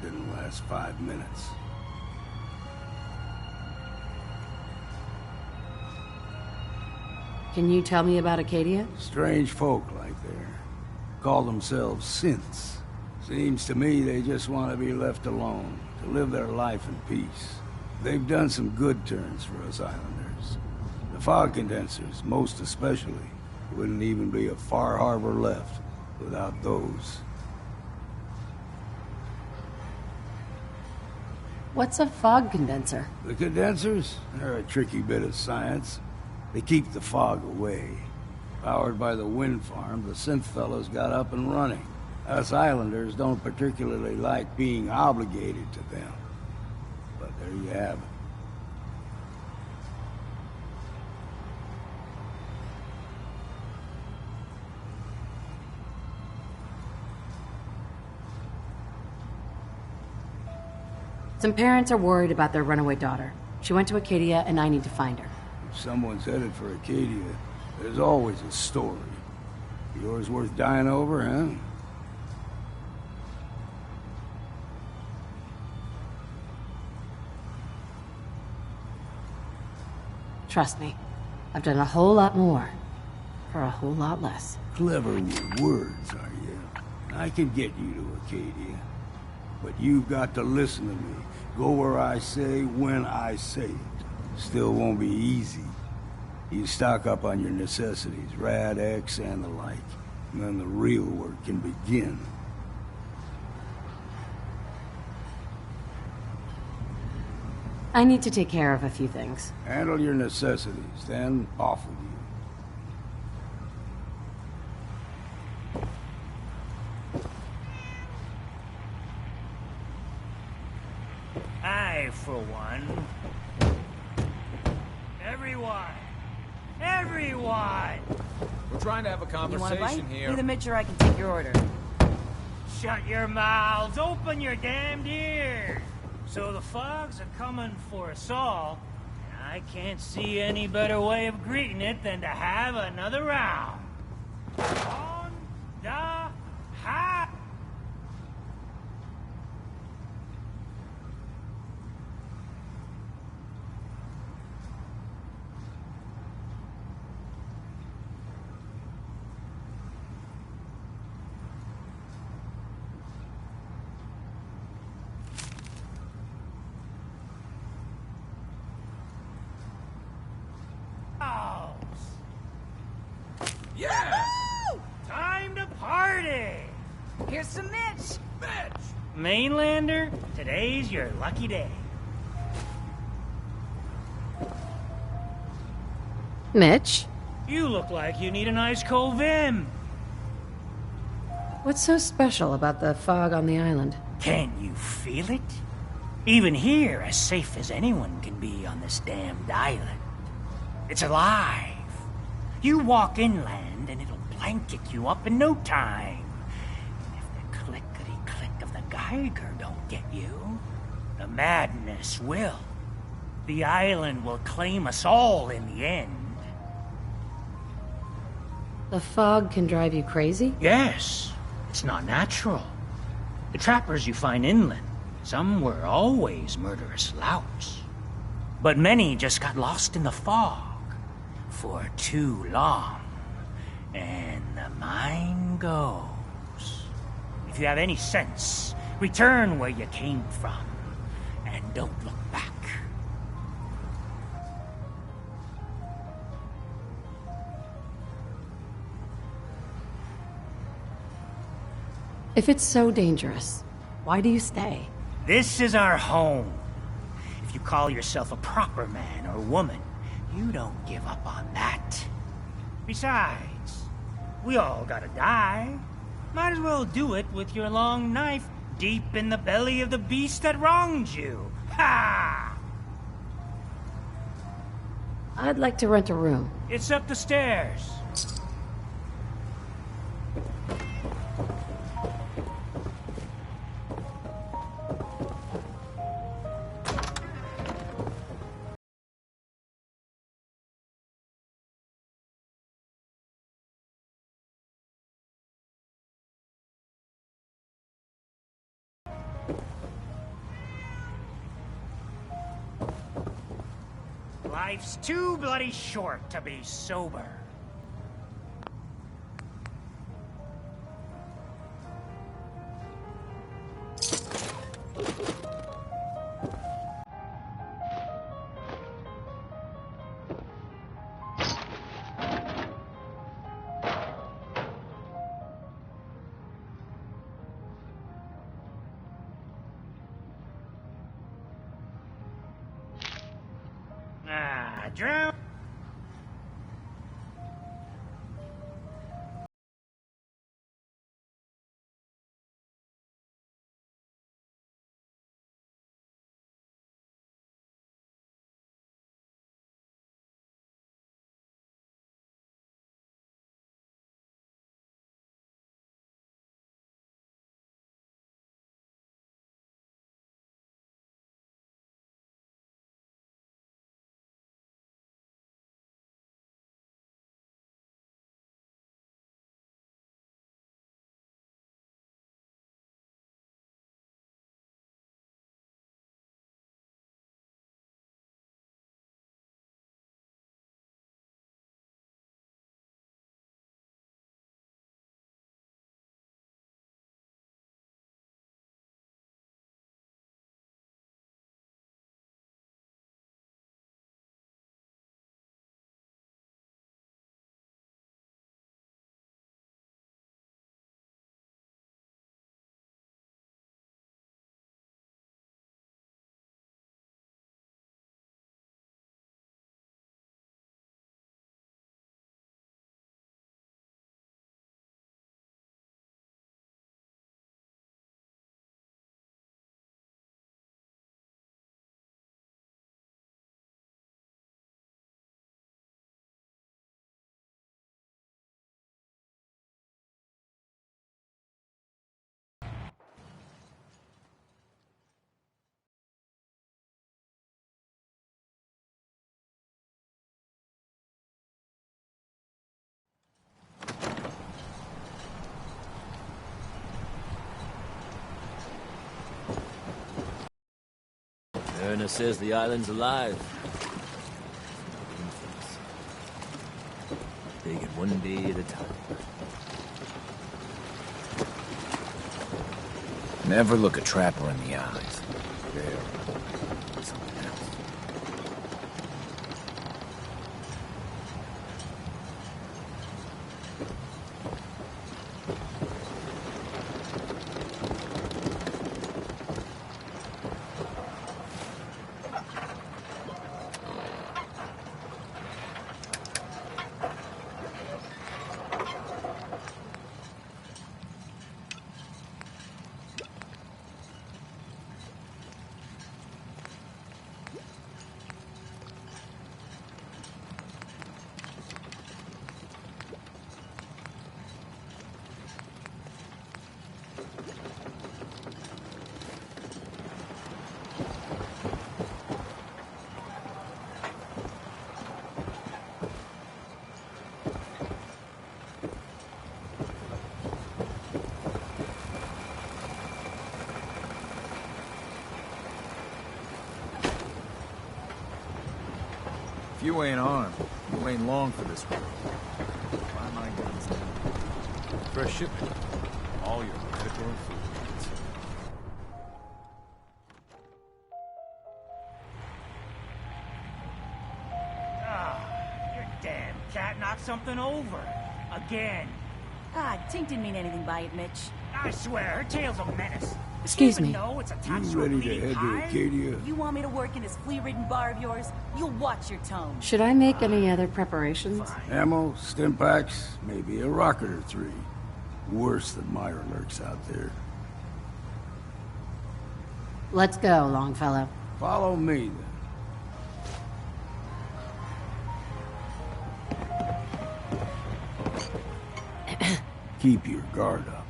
Didn't last 5 minutes. Can you tell me about Arcadia? Strange folk like there. Call themselves synths. Seems to me they just want to be left alone, to live their life in peace. They've done some good turns for us islanders. The fog condensers, most especially, wouldn't even be a Far Harbor left without those. What's a fog condenser? The condensers? They're a tricky bit of science. They keep the fog away. Powered by the wind farm, the synth fellows got up and running. Us islanders don't particularly like being obligated to them. But there you have it. Some parents are worried about their runaway daughter. She went to Arcadia, and I need to find her. If someone's headed for Arcadia, there's always a story. Yours worth dying over, huh? Trust me, I've done a whole lot more for a whole lot less. Clever with words, are you? I can get you to Arcadia. But you've got to listen to me. Go where I say, when I say it. Still won't be easy. You stock up on your necessities, Rad X and the like. And then the real work can begin. I need to take care of a few things. Handle your necessities, then off with you. I, for one... Everyone! We're trying to have a You want a conversation bite? here. Either Mitch or I can take your order. Shut your mouths! Open your damned ears! So the fogs are coming for us all, and I can't see any better way of greeting it than to have another round. On the high! Yeah! Time to party! Here's some Mitch! Mitch! Mainlander, today's your lucky day. Mitch? You look like you need an ice cold vim. What's so special about the fog on the island? Can you feel it? Even here, as safe as anyone can be on this damned island. It's alive. You walk inland and it'll blanket you up in no time. And if the clickety-click of the Geiger don't get you, the madness will. The island will claim us all in the end. The fog can drive you crazy? Yes, it's not natural. The trappers you find inland, some were always murderous louts. But many just got lost in the fog for too long. And the mind goes. If you have any sense, return where you came from, and don't look back. If it's so dangerous, why do you stay? This is our home. If you call yourself a proper man or woman, you don't give up on that. Besides, we all gotta die. Might as well do it with your long knife deep in the belly of the beast that wronged you. Ha! I'd like to rent a room. It's up the stairs. Life's too bloody short to be sober. Drown. Mariner says the island's alive. Take it one day at a time. Never look a trapper in the eyes. They're something else. If you ain't armed, you ain't long for this world. Buy my guns now. Fresh shipment. All your medical and food needs. Your damn cat knocked something over. Again. Tink didn't mean anything by it, Mitch. I swear, her tail's a menace. Excuse me. No, it's attached You to a ready to bleeding head to hive? Arcadia? You want me to work in this flea-ridden bar of yours? You'll watch your tone. Should I make any other preparations? Ammo, stim packs, maybe a rocket or three. Worse than Myra lurks out there. Let's go, Longfellow. Follow me, then. Keep your guard up.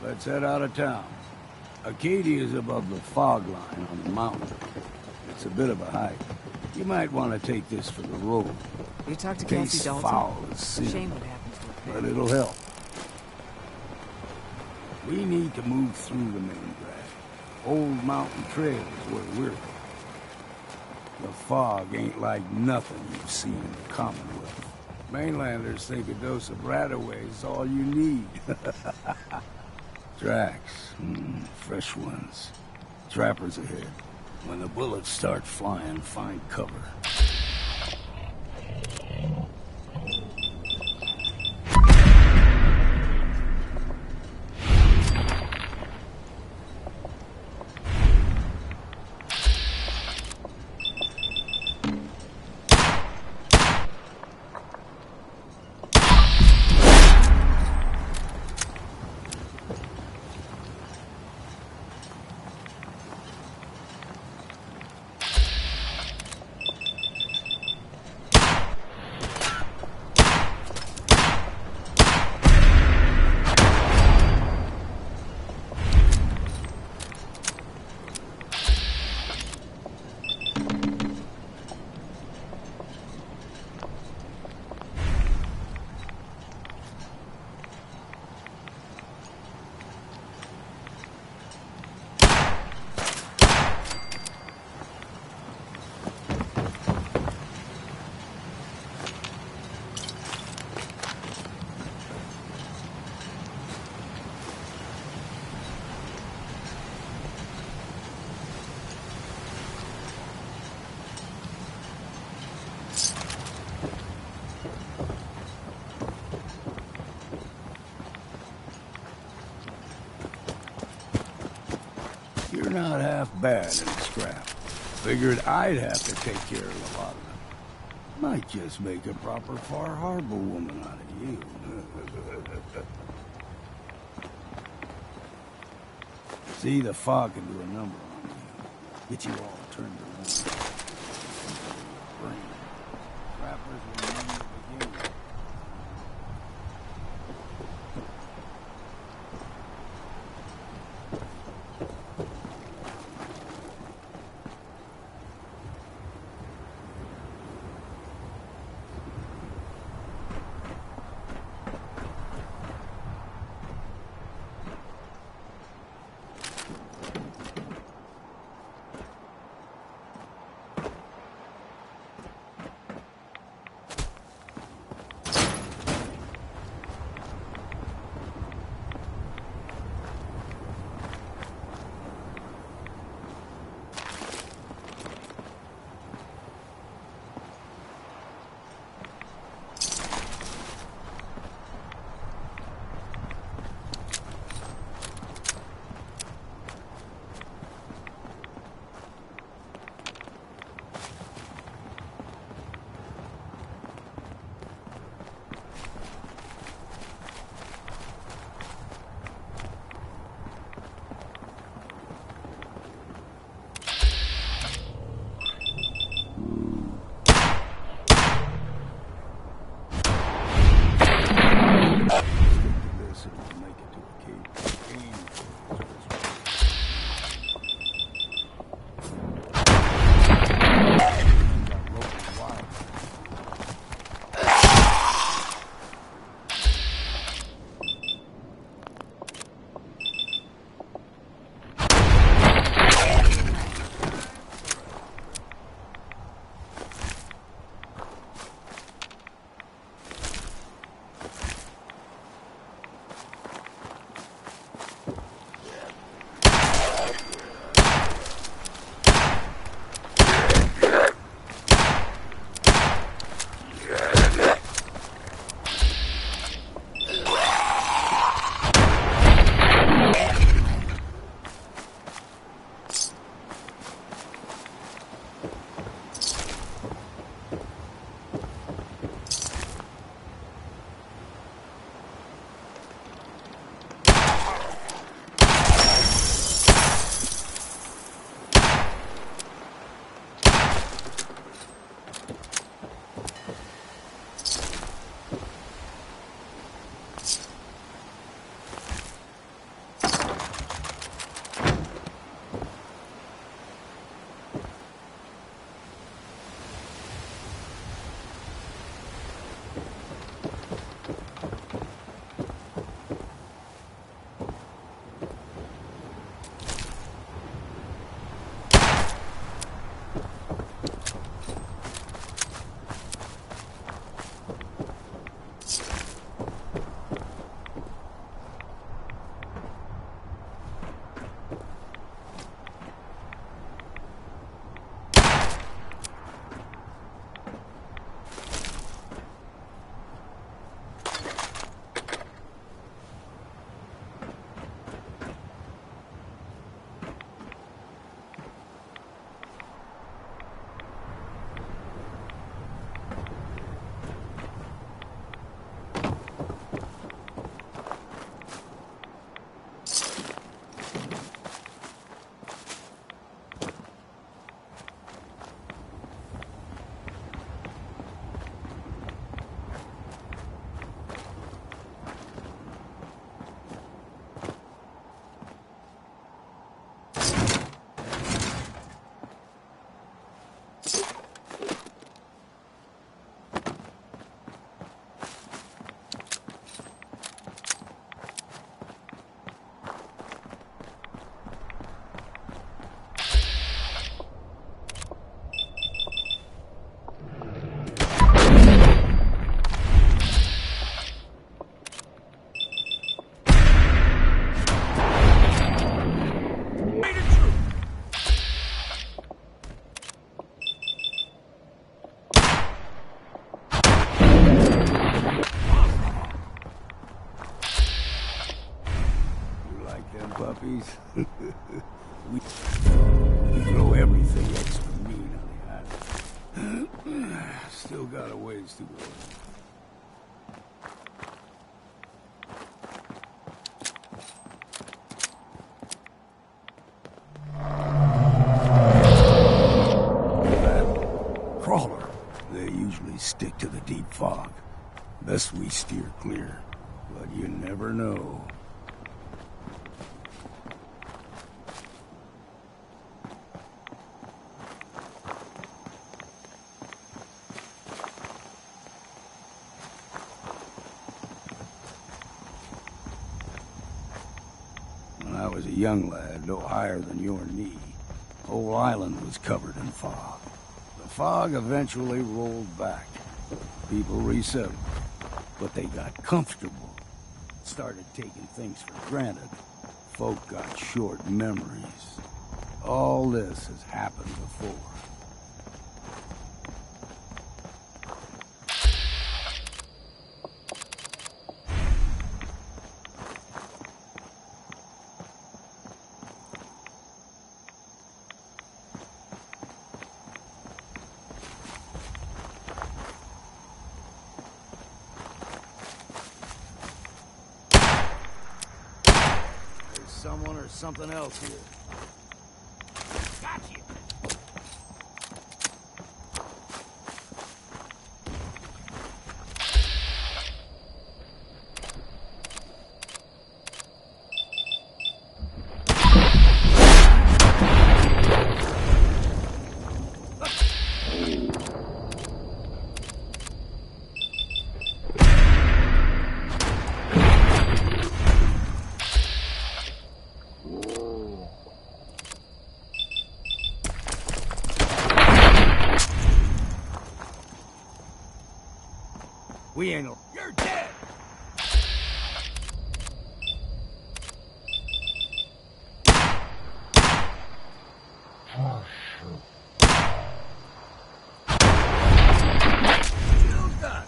Let's head out of town. Arcadia is above the fog line on the mountain. It's a bit of a hike. You might want to take this for the road. You talked to Case Cassie Dalton? foul as sin. Shame what happens to her. But it'll help. We need to move through the main drag. Old Mountain Trail is where we're going. The fog ain't like nothing you've seen in the Commonwealth. Mainlanders think a dose of Radaway is all you need. Tracks. Fresh ones. Trappers ahead. When the bullets start flying, find cover. You're not half bad in a scrap. Figured I'd have to take care of a lot of them. Might just make a proper Far Harbor woman out of you. See, the fog can do a number on you. Get you all turned around. Brain. Trappers will remain at the beginning. we grow everything extra mean on the island. Still got a ways to go. Crawler. They usually stick to the deep fog. Best we steer clear, but you never know. When I was a young lad, no higher than your knee, whole island was covered in fog. The fog eventually rolled back. People resettled, but they got comfortable. Started taking things for granted. Folk got short memories. All this has happened before. Someone or something else here. Gotcha. We ain't no... You're dead! Still done.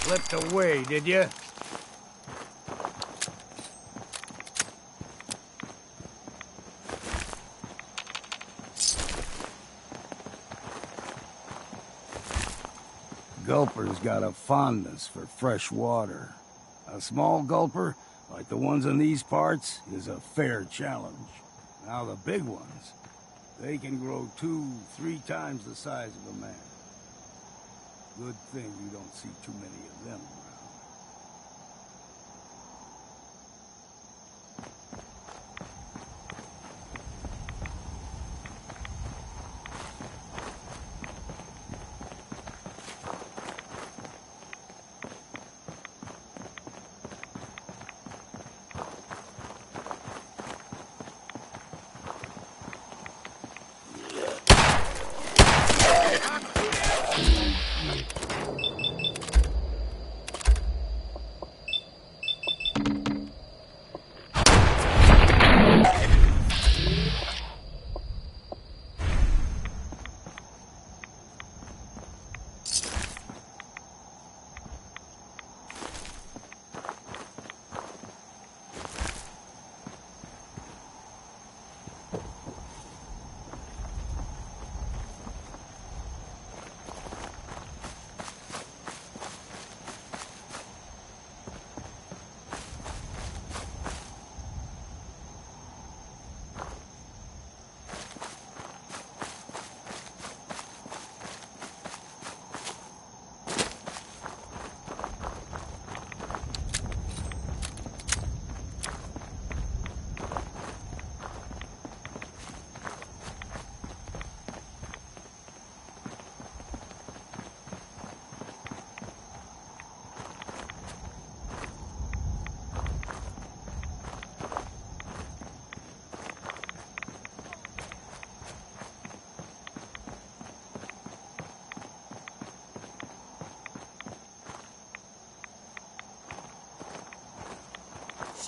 Slipped away, did you? Gulper's got a fondness for fresh water. A small gulper, like the ones in these parts, is a fair challenge. Now the big ones, they can grow 2-3 times the size of a man. Good thing you don't see too many of them around.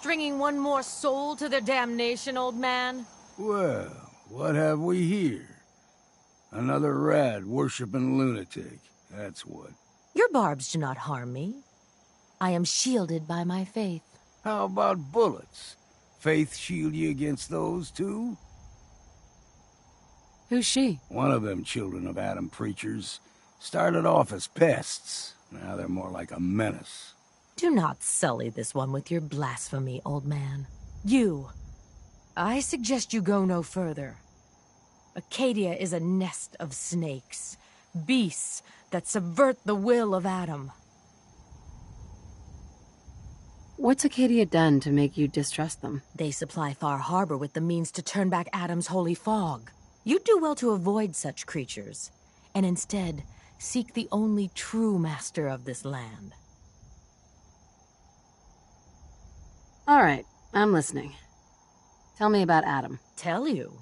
stringing one more soul to their damnation, old man? Well, what have we here? Another rad worshipping lunatic, that's what. Your barbs do not harm me. I am shielded by my faith. How about bullets? Faith shield you against those, too? Who's she? One of them children of Adam preachers. Started off as pests. Now they're more like a menace. Do not sully this one with your blasphemy, old man. You. I suggest you go no further. Arcadia is a nest of snakes. Beasts that subvert the will of Adam. What's Arcadia done to make you distrust them? They supply Far Harbor with the means to turn back Adam's holy fog. You'd do well to avoid such creatures, and instead seek the only true master of this land. All right, I'm listening. Tell me about Adam. Tell you?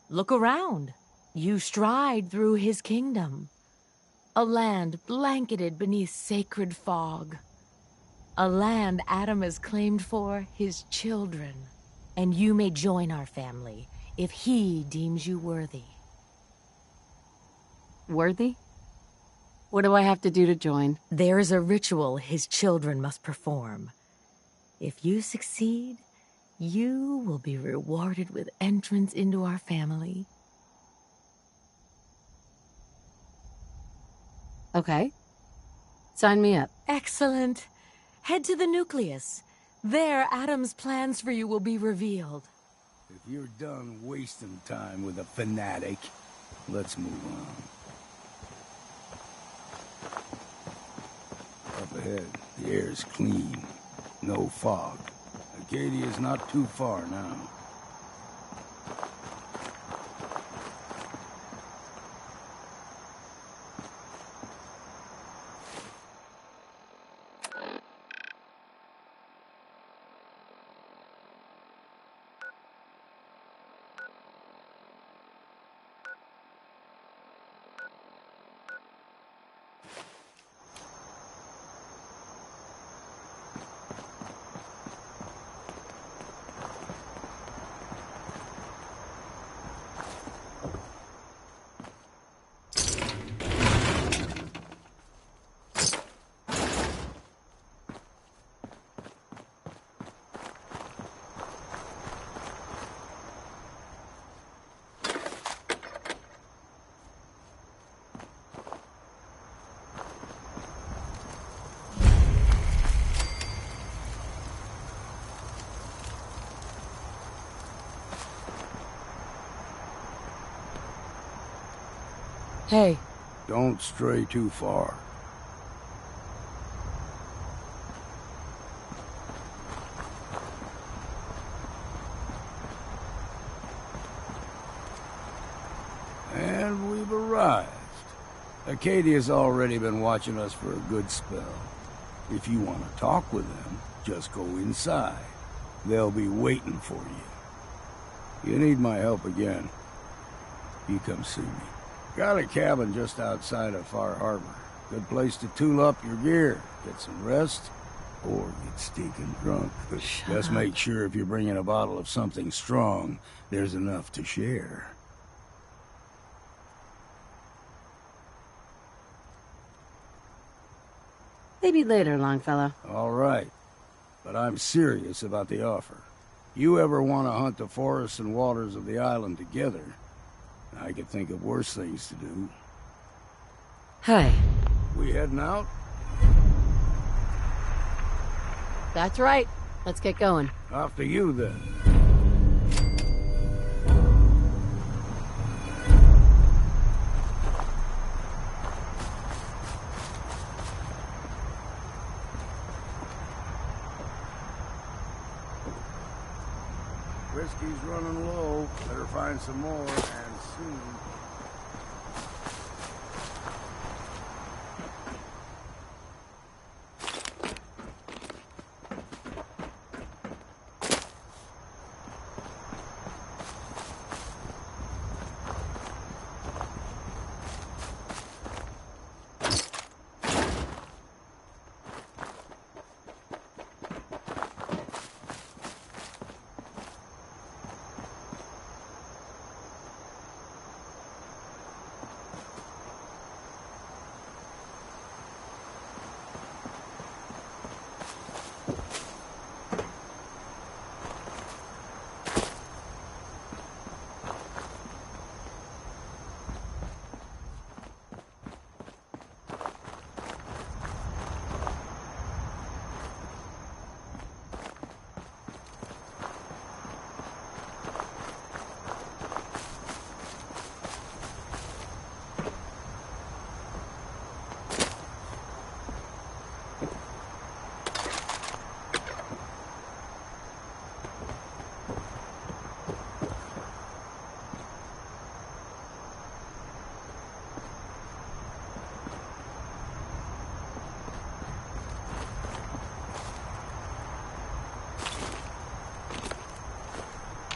Look around. You stride through his kingdom. A land blanketed beneath sacred fog. A land Adam has claimed for his children. And you may join our family if he deems you worthy. Worthy? What do I have to do to join? There is a ritual his children must perform. If you succeed, you will be rewarded with entrance into our family. Okay. Sign me up. Excellent. Head to the nucleus. There, Adam's plans for you will be revealed. If you're done wasting time with a fanatic, let's move on. Up ahead, the air's clean. No fog. Arcadia's not too far now. Hey. Don't stray too far. And we've arrived. Arcadia's already been watching us for a good spell. If you want to talk with them, just go inside. They'll be waiting for you. You need my help again, you come see me. Got a cabin just outside of Far Harbor. Good place to tool up your gear, get some rest, or get stinking drunk. But just make sure if you're bringing a bottle of something strong, there's enough to share. Maybe later, Longfellow. All right. But I'm serious about the offer. You ever want to hunt the forests and waters of the island together, I could think of worse things to do. Hey. We heading out? That's right. Let's get going. Off to you, then. Whiskey's running low. Better find some more, and soon.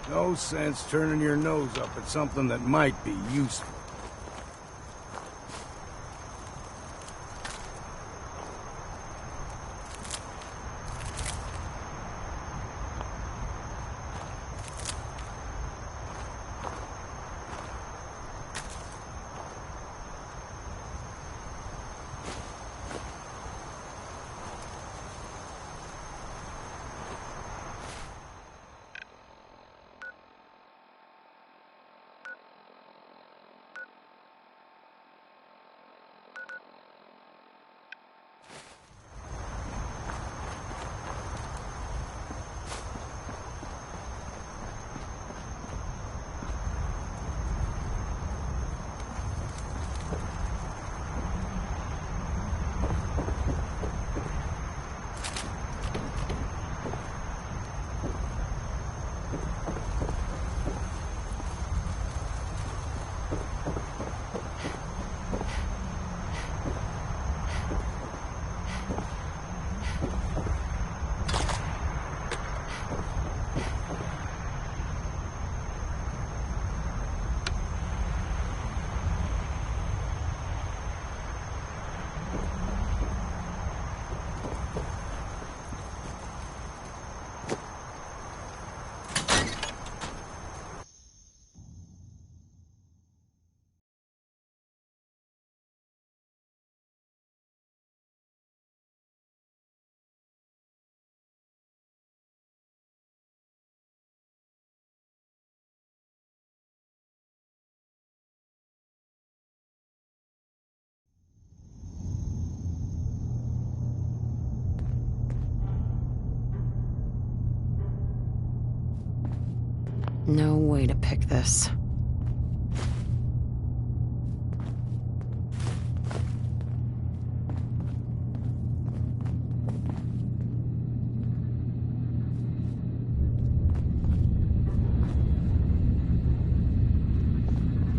No sense turning your nose up at something that might be useful. No way to pick this.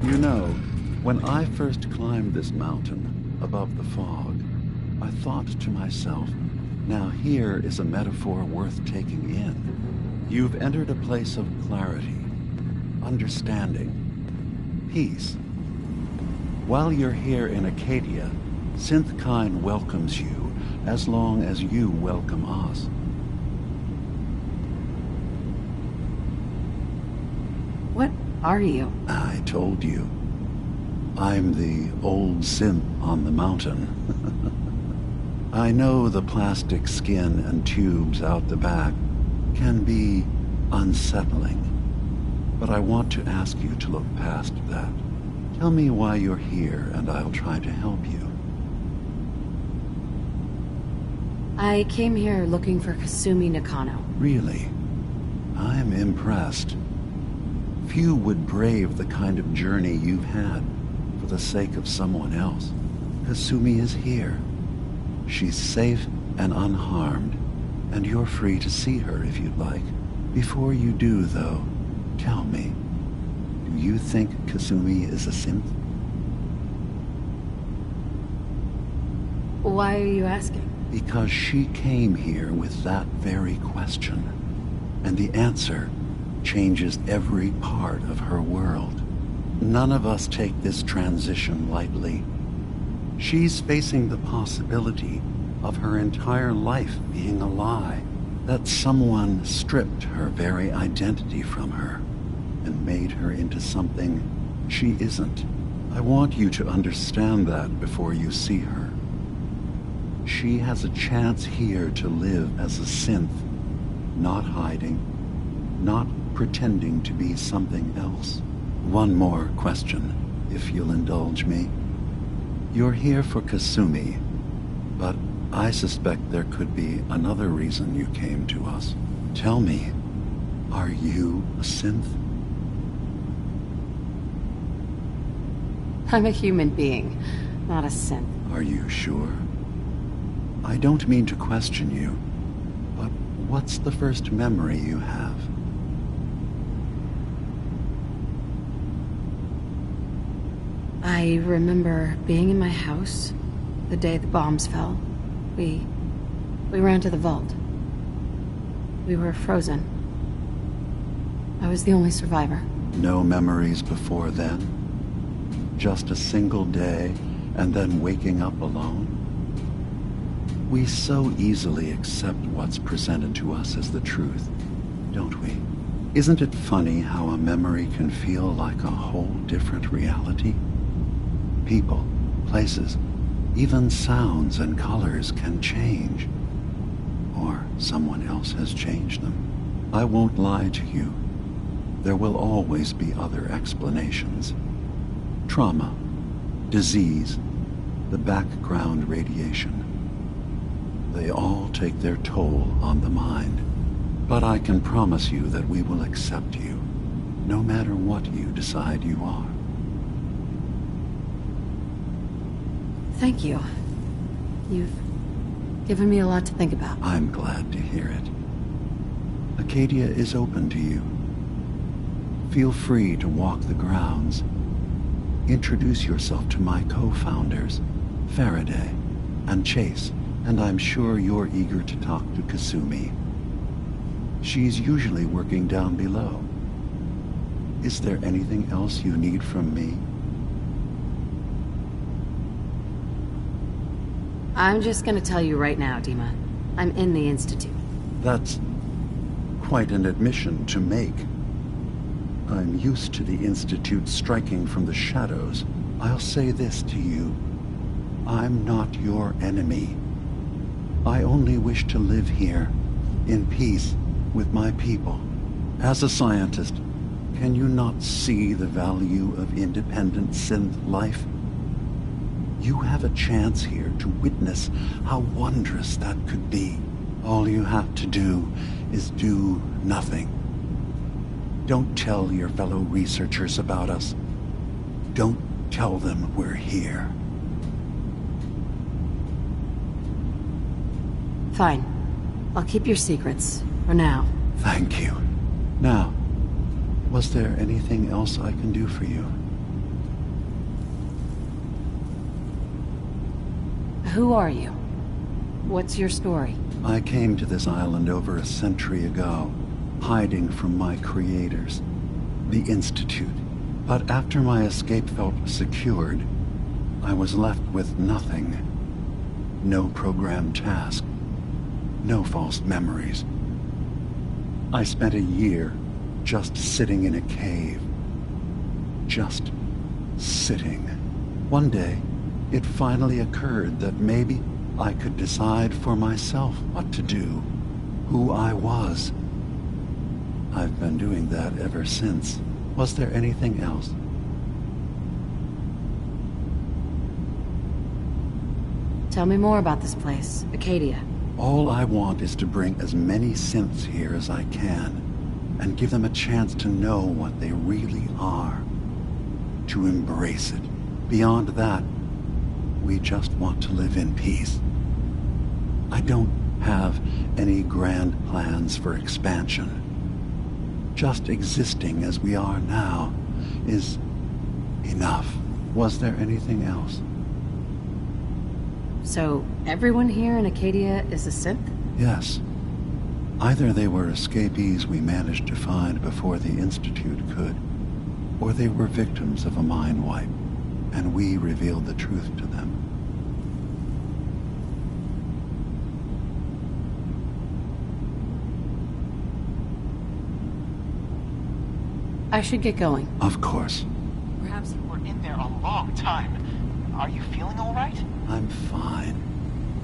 You know, when I first climbed this mountain above the fog, I thought to myself, now here is a metaphor worth taking in. You've entered a place of clarity, understanding, peace. While you're here in Arcadia, Synthkind welcomes you as long as you welcome us. What are you? I told you. I'm the old synth on the mountain. I know the plastic skin and tubes out the back can be unsettling, but I want to ask you to look past that. Tell me why you're here, and I'll try to help you. I came here looking for Kasumi Nakano. Really? I'm impressed. Few would brave the kind of journey you've had for the sake of someone else. Kasumi is here. She's safe and unharmed, and you're free to see her if you'd like. Before you do, though, tell me, do you think Kasumi is a synth? Why are you asking? Because she came here with that very question, and the answer changes every part of her world. None of us take this transition lightly. She's facing the possibility of her entire life being a lie, that someone stripped her very identity from her and made her into something she isn't. I want you to understand that before you see her. She has a chance here to live as a synth, not hiding, not pretending to be something else. One more question, if you'll indulge me. You're here for Kasumi, but I suspect there could be another reason you came to us. Tell me, are you a synth? I'm a human being, not a synth. Are you sure? I don't mean to question you, but what's the first memory you have? I remember being in my house the day the bombs fell. We ran to the vault. We were frozen. I was the only survivor. No memories before then? Just a single day, and then waking up alone? We so easily accept what's presented to us as the truth, don't we? Isn't it funny how a memory can feel like a whole different reality? People, places, even sounds and colors can change. Or someone else has changed them. I won't lie to you. There will always be other explanations. Trauma, disease, the background radiation. They all take their toll on the mind. But I can promise you that we will accept you, no matter what you decide you are. Thank you. You've given me a lot to think about. I'm glad to hear it. Arcadia is open to you. Feel free to walk the grounds. Introduce yourself to my co-founders, Faraday and Chase, and I'm sure you're eager to talk to Kasumi. She's usually working down below. Is there anything else you need from me? I'm just gonna tell you right now, Dima. I'm in the Institute. That's quite an admission to make. I'm used to the Institute striking from the shadows. I'll say this to you. I'm not your enemy. I only wish to live here, in peace, with my people. As a scientist, can you not see the value of independent synth life? You have a chance here to witness how wondrous that could be. All you have to do is do nothing. Don't tell your fellow researchers about us. Don't tell them we're here. Fine. I'll keep your secrets, for now. Thank you. Now, was there anything else I can do for you? Who are you? What's your story? I came to this island over a century ago, hiding from my creators, the Institute. But after my escape felt secured, I was left with nothing. No programmed task. No false memories. I spent a year just sitting in a cave. Just sitting. One day, it finally occurred that maybe I could decide for myself what to do, who I was. I've been doing that ever since. Was there anything else? Tell me more about this place, Arcadia. All I want is to bring as many synths here as I can, and give them a chance to know what they really are. To embrace it. Beyond that, we just want to live in peace. I don't have any grand plans for expansion. Just existing as we are now is enough. Was there anything else? So, everyone here in Arcadia is a synth? Yes. Either they were escapees we managed to find before the Institute could, or they were victims of a mind wipe, and we revealed the truth to them. I should get going. Of course. Perhaps you were in there a long time. Are you feeling all right? I'm fine.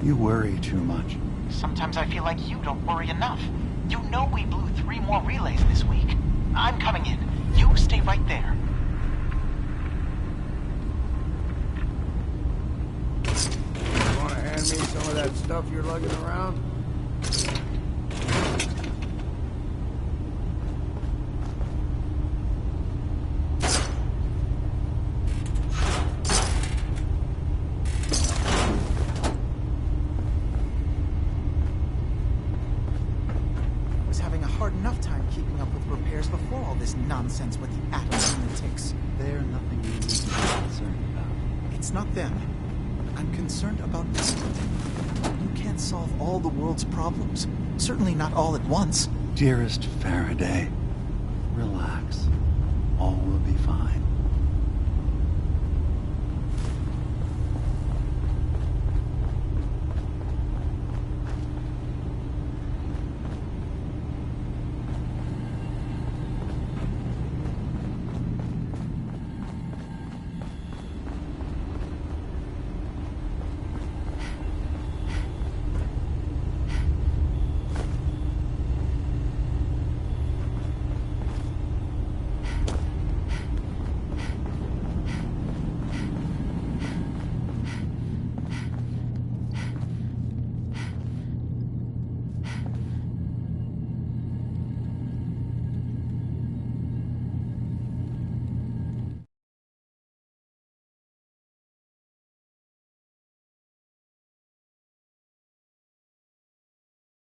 You worry too much. Sometimes I feel like you don't worry enough. You know we blew 3 more relays this week. I'm coming in. You stay right there. You want to hand me some of that stuff you're lugging around? Nonsense with the atom lunatics. They're nothing you need to be concerned about. It's not them. I'm concerned about us. You can't solve all the world's problems. Certainly not all at once. Dearest Faraday, Relax. All will be fine.